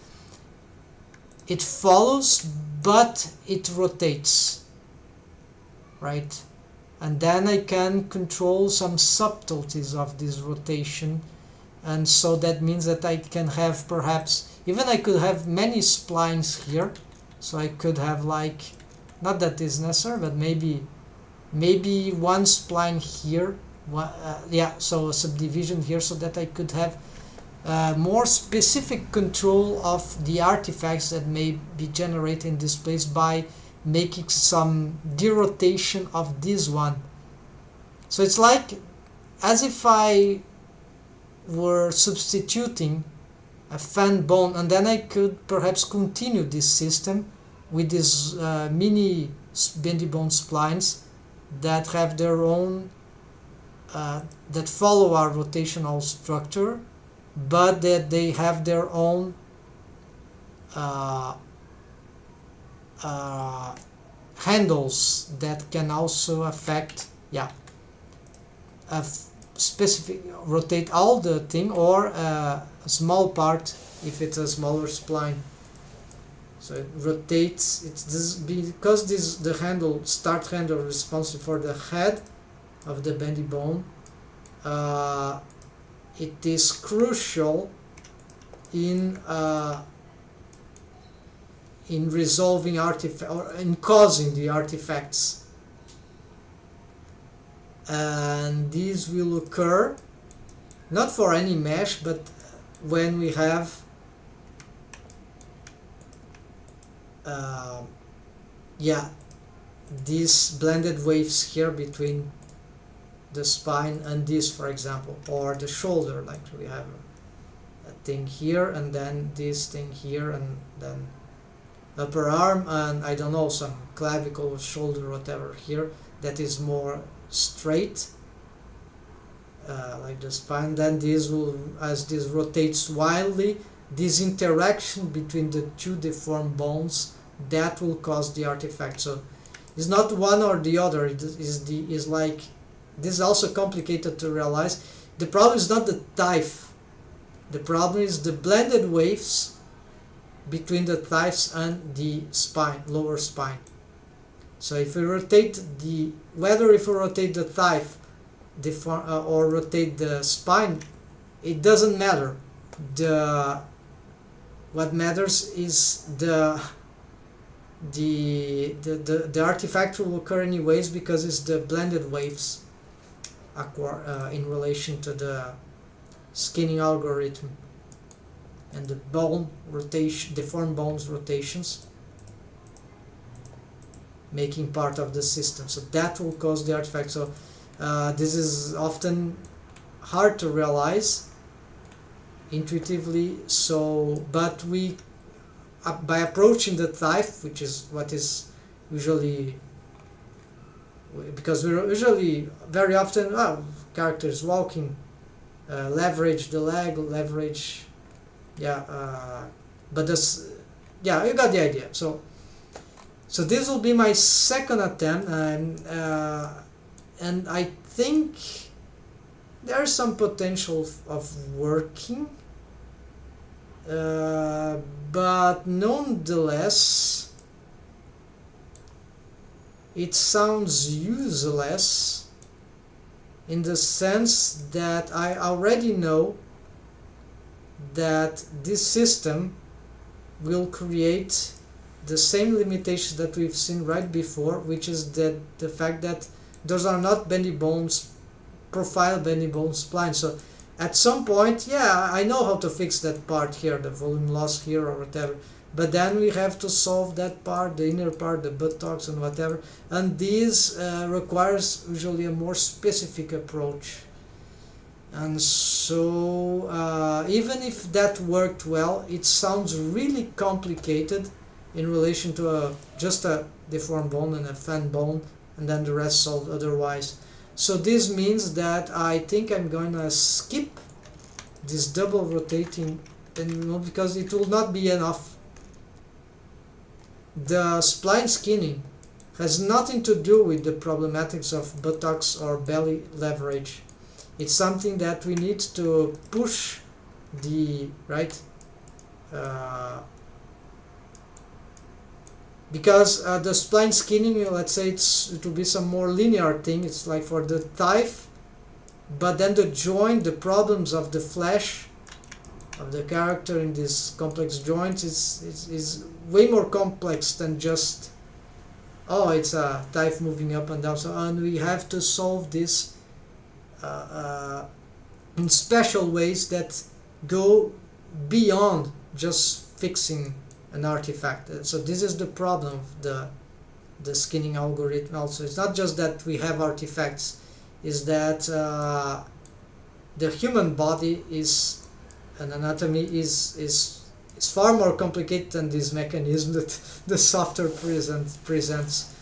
It follows, but it rotates, right? And then I can control some subtleties of this rotation, and so that means that I can have, perhaps even I could have many splines here. So I could have, like, not that is necessary, but maybe one spline here, yeah, so a subdivision here, so that I could have more specific control of the artifacts that may be generated in this place by making some derotation of this one. So it's like as if I were substituting a fan bone, and then I could perhaps continue this system with these mini bendy bone splines that have their own, that follow our rotational structure, but that they have their own handles that can also affect, yeah, a specific, rotate all the thing, or a small part if it's a smaller spline. So it rotates. It's this, because the handle, start handle, responsible for the head, of the bendy bone, it is crucial in resolving artifact, or in causing the artifacts, and these will occur not for any mesh, but when we have these blended waves here between the spine and this, for example, or the shoulder, like we have a thing here and then this thing here and then upper arm and I don't know, some clavicle, shoulder, whatever here that is more straight, like the spine. Then this will, as this rotates wildly, this interaction between the two deformed bones, that will cause the artifact. So it's not one or the other. It is like, this is also complicated to realize. The problem is not the thigh. The problem is the blended waves between the thighs and the spine, lower spine. So if we rotate whether if we rotate the thigh or rotate the spine, it doesn't matter. What matters is the artifact will occur anyways, because it's the blended waves in relation to the skinning algorithm and the bone rotation, deformed bones rotations, making part of the system. So that will cause the artifact. So this is often hard to realize intuitively. So, but we, by approaching the thigh, which is what is usually, because we're usually very often characters walking, leverage the leg, leverage, but this, you got the idea. So this will be my second attempt, and I think there's some potential of working, but nonetheless it sounds useless in the sense that I already know that this system will create the same limitations that we've seen right before, which is that the fact that those are not bendy bones, profile bendy bone splines. So at some point, I know how to fix that part here, the volume loss here or whatever, but then we have to solve that part, the inner part, the buttocks and whatever, and this requires usually a more specific approach. And so even if that worked well, it sounds really complicated in relation to just a deformed bone and a fan bone, and then the rest solved otherwise. So this means that I think I'm going to skip this double rotating, and because it will not be enough. The spline skinning has nothing to do with the problematics of buttocks or belly leverage. It's something that we need to push the because the spline skinning, let's say it will be some more linear thing. It's like for the thigh, but then the joint, the problems of the flesh of the character in this complex joint is way more complex than just it's a thigh moving up and down. So, and we have to solve this in special ways that go beyond just fixing an artifact. So this is the problem of the skinning algorithm also. It's not just that we have artifacts, is that the human body is, an anatomy is far more complicated than this mechanism that the software presents.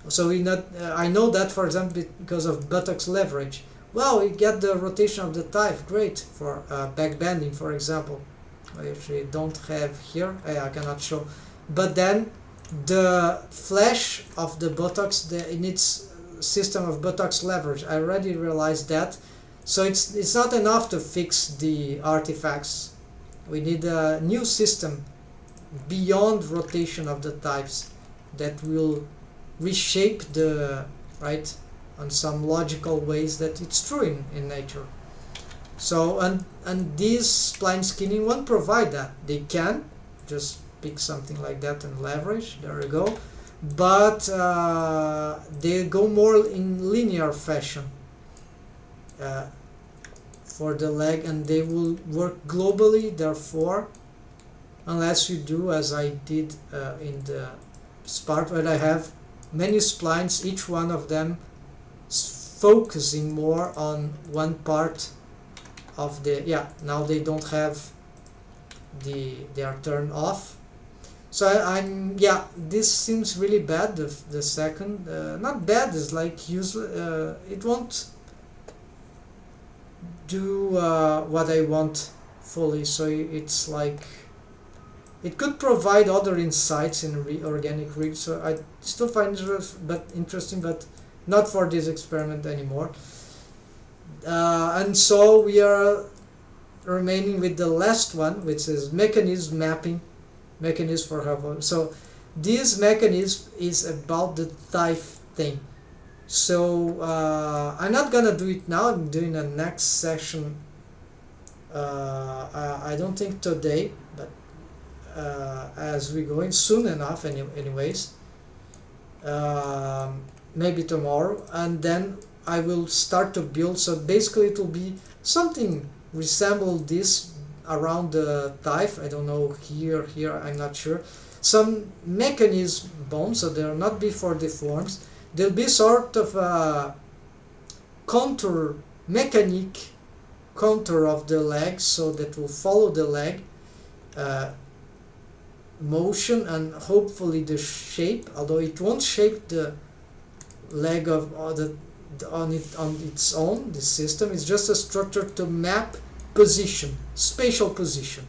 So I know that, for example, because of buttocks leverage. Well, we get the rotation of the thigh, great, for back bending, for example. I actually don't have here, I cannot show. But then the flesh of the buttocks, in its system of buttocks leverage, I already realized that. So it's not enough to fix the artifacts. We need a new system beyond rotation of the thighs that will reshape the on some logical ways that it's true in nature. So and these spline skinning won't provide that. They can just pick something like that and leverage, there you go, but they go more in linear fashion for the leg, and they will work globally, therefore, unless you do as I did in the part where I have many splines, each one of them focusing more on one part of the, now they don't have they are turned off. So I'm this seems really bad, the second, not bad, is like useless, it won't do what I want fully, so it's like it could provide other insights in organic rigs, so I still find it interesting, but not for this experiment anymore. And so we are remaining with the last one, which is mechanism mapping, mechanism for health. So this mechanism is about the type thing. So I'm not gonna do it now, I'm doing a next session, I don't think today, but as we're going soon enough anyways, maybe tomorrow, and then I will start to build. So basically it will be something resemble this around the thigh, I don't know, here, I'm not sure, some mechanism bones, so they'll not be for deforms, there'll be sort of a contour, mechanic contour of the leg, so that will follow the leg motion, and hopefully the shape, although it won't shape the leg of on its own. This system is just a structure to map position, spatial position.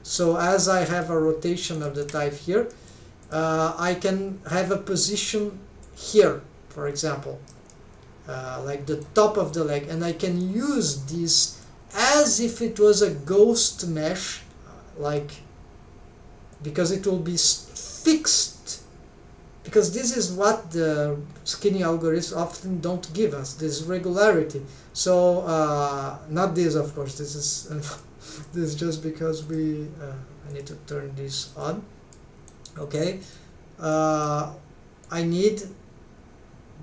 So as I have a rotation of the type here, I can have a position here, for example, like the top of the leg, and I can use this as if it was a ghost mesh, like, because it will be fixed, because this is what the skinning algorithms often don't give us, this regularity. So not this, of course, this is this is just because we I need to turn this on. Okay, I need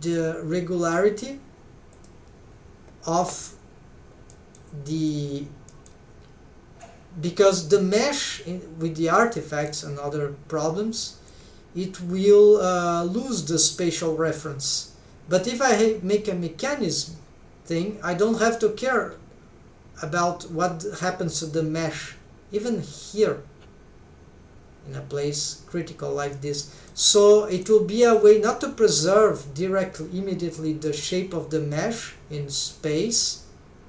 the regularity of the, because the mesh with the artifacts and other problems, it will lose the spatial reference. But if I make a mechanism thing, I don't have to care about what happens to the mesh, even here in a place critical like this. So it will be a way not to preserve directly, immediately, the shape of the mesh in space,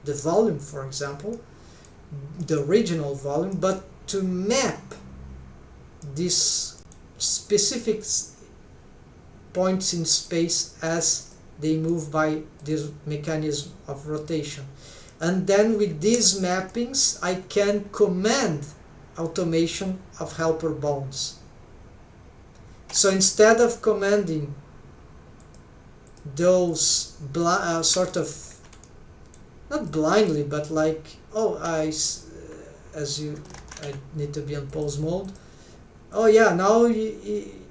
the volume, for example, the original volume, but to map these specific points in space as they move by this mechanism of rotation. And then with these mappings I can command automation of helper bones. So instead of commanding those sort of, not blindly, but like, oh, I need to be on pause mode. Oh yeah, now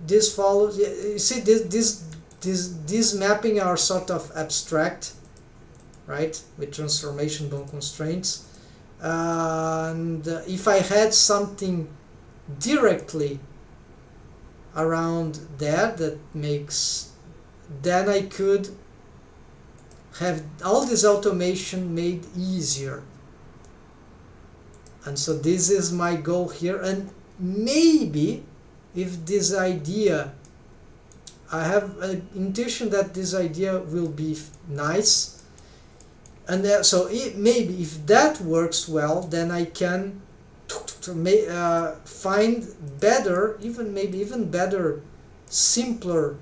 this follows. You see, these mapping are sort of abstract, right? With transformation bone constraints. And if I had something directly around that makes, then I could have all this automation made easier. And so this is my goal here. And maybe if this idea, I have an intuition that this idea will be nice, and so maybe if that works well, then I can find better, maybe even better, simpler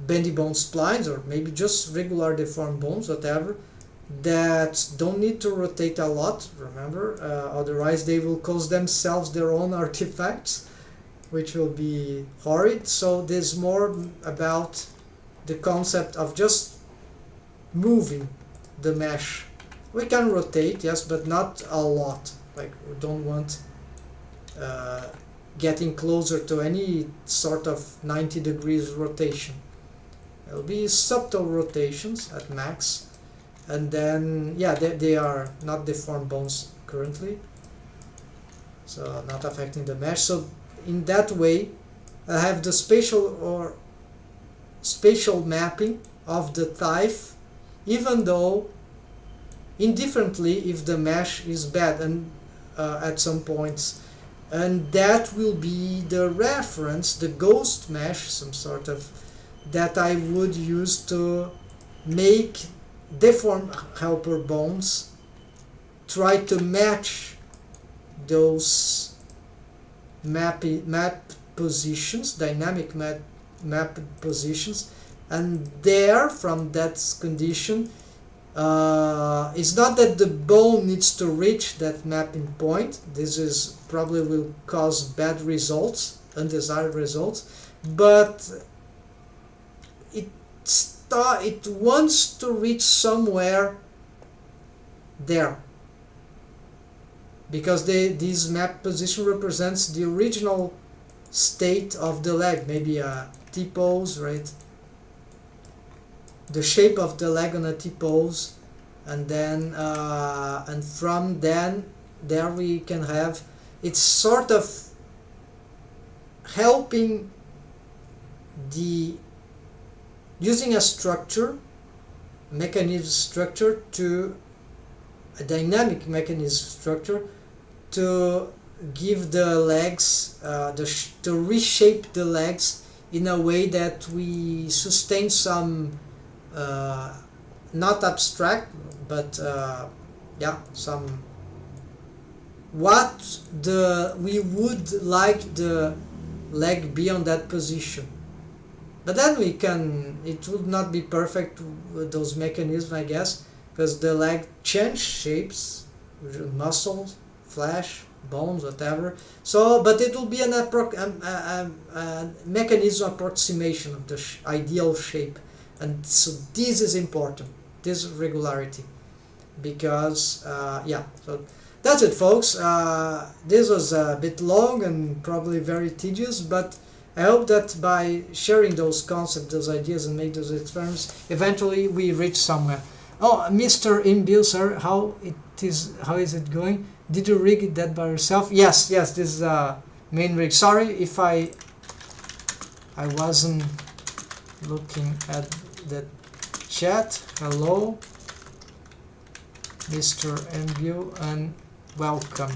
bendy bone splines, or maybe just regular deformed bones, whatever, that don't need to rotate a lot, remember, otherwise they will cause themselves their own artifacts, which will be horrid. So there's more about the concept of just moving the mesh. We can rotate, yes, but not a lot. Like, we don't want getting closer to any sort of 90 degrees rotation. It'll be subtle rotations at max, and then yeah, they are not deformed bones currently, so not affecting the mesh. So in that way I have the spatial mapping of the type, even though indifferently if the mesh is bad and at some points, and that will be the reference, the ghost mesh, some sort of, that I would use to make deformed helper bones, try to match those map positions, dynamic map positions, and there, from that condition, it's not that the bone needs to reach that mapping point. This is probably will cause bad results, undesired results, but it wants to reach somewhere there, because this map position represents the original state of the leg, maybe a T-pose, right? The shape of the leg on a T-pose, and then and from then there we can have, it's sort of helping the using a structure, mechanism structure, to a dynamic mechanism structure to give the legs, to reshape the legs in a way that we sustain some not abstract, but yeah, some what we would like the leg be on that position. But then we can, it would not be perfect with those mechanisms, I guess, because the leg change shapes, muscles, flesh, bones, whatever. So, but it will be a mechanism approximation of the ideal shape. And so this is important, this regularity, because yeah, so that's it, folks. This was a bit long and probably very tedious, but I hope that by sharing those concepts, those ideas, and make those experiments, eventually we reach somewhere. Oh, Mr. Imbil, sir, how is it going? Did you rig that by yourself? Yes, this is main rig. Sorry if I wasn't looking at the chat. Hello, Mr. Imbil, and welcome.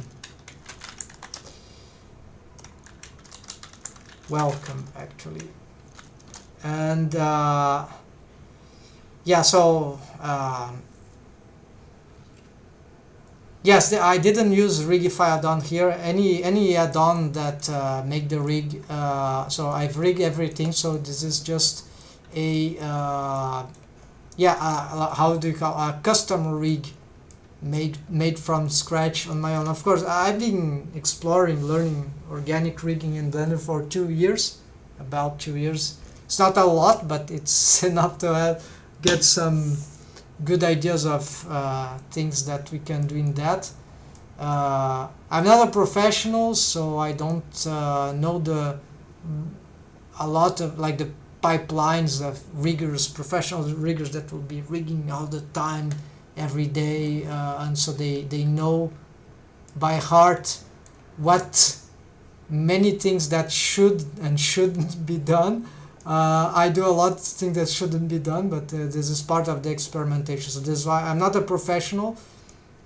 Welcome, actually. And yeah, so yes, I didn't use Rigify add-on here. Any add-on that make the rig, so I've rigged everything, so this is just a how do you call a custom rig made from scratch on my own. Of course, I've been exploring, learning organic rigging in Blender for 2 years, about 2 years. It's not a lot, but it's enough to get some good ideas of things that we can do in that. I'm not a professional, so I don't know a lot of like the pipelines of riggers, professional riggers that will be rigging all the time, every day, and so they know by heart what many things that should and shouldn't be done. I do a lot of things that shouldn't be done, but this is part of the experimentation. So this is why I'm not a professional,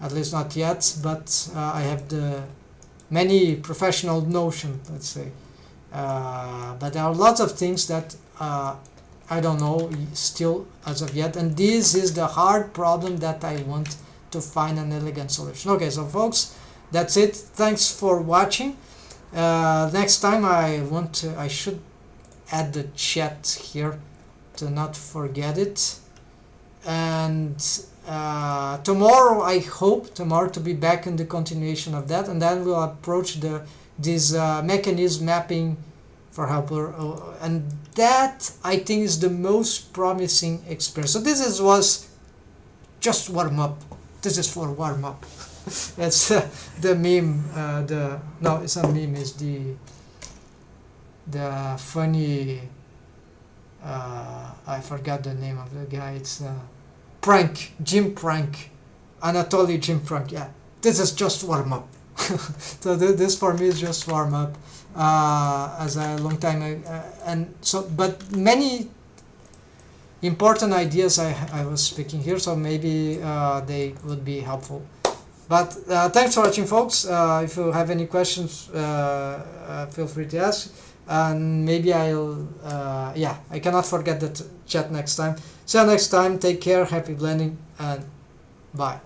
at least not yet, but I have the many professional notion, let's say. But there are lots of things that I don't know still as of yet, and this is the hard problem that I want to find an elegant solution. Okay, so folks, that's it. Thanks for watching. Next time I should add the chat here to not forget it, and tomorrow I hope to be back in the continuation of that, and then we'll approach this mechanism mapping for helper, and that I think is the most promising experience. So was just warm up. This is for warm up. That's the meme. No, it's not meme. It's the funny. I forgot the name of the guy. It's prank, gym prank, Anatoly gym prank. Yeah, this is just warm up. So this for me is just warm up. As a long time, and so, but many important ideas I was speaking here, so maybe they would be helpful. But thanks for watching, folks. If you have any questions, feel free to ask, and maybe I'll I cannot forget that chat next time. See you next time. Take care, happy blending, and bye.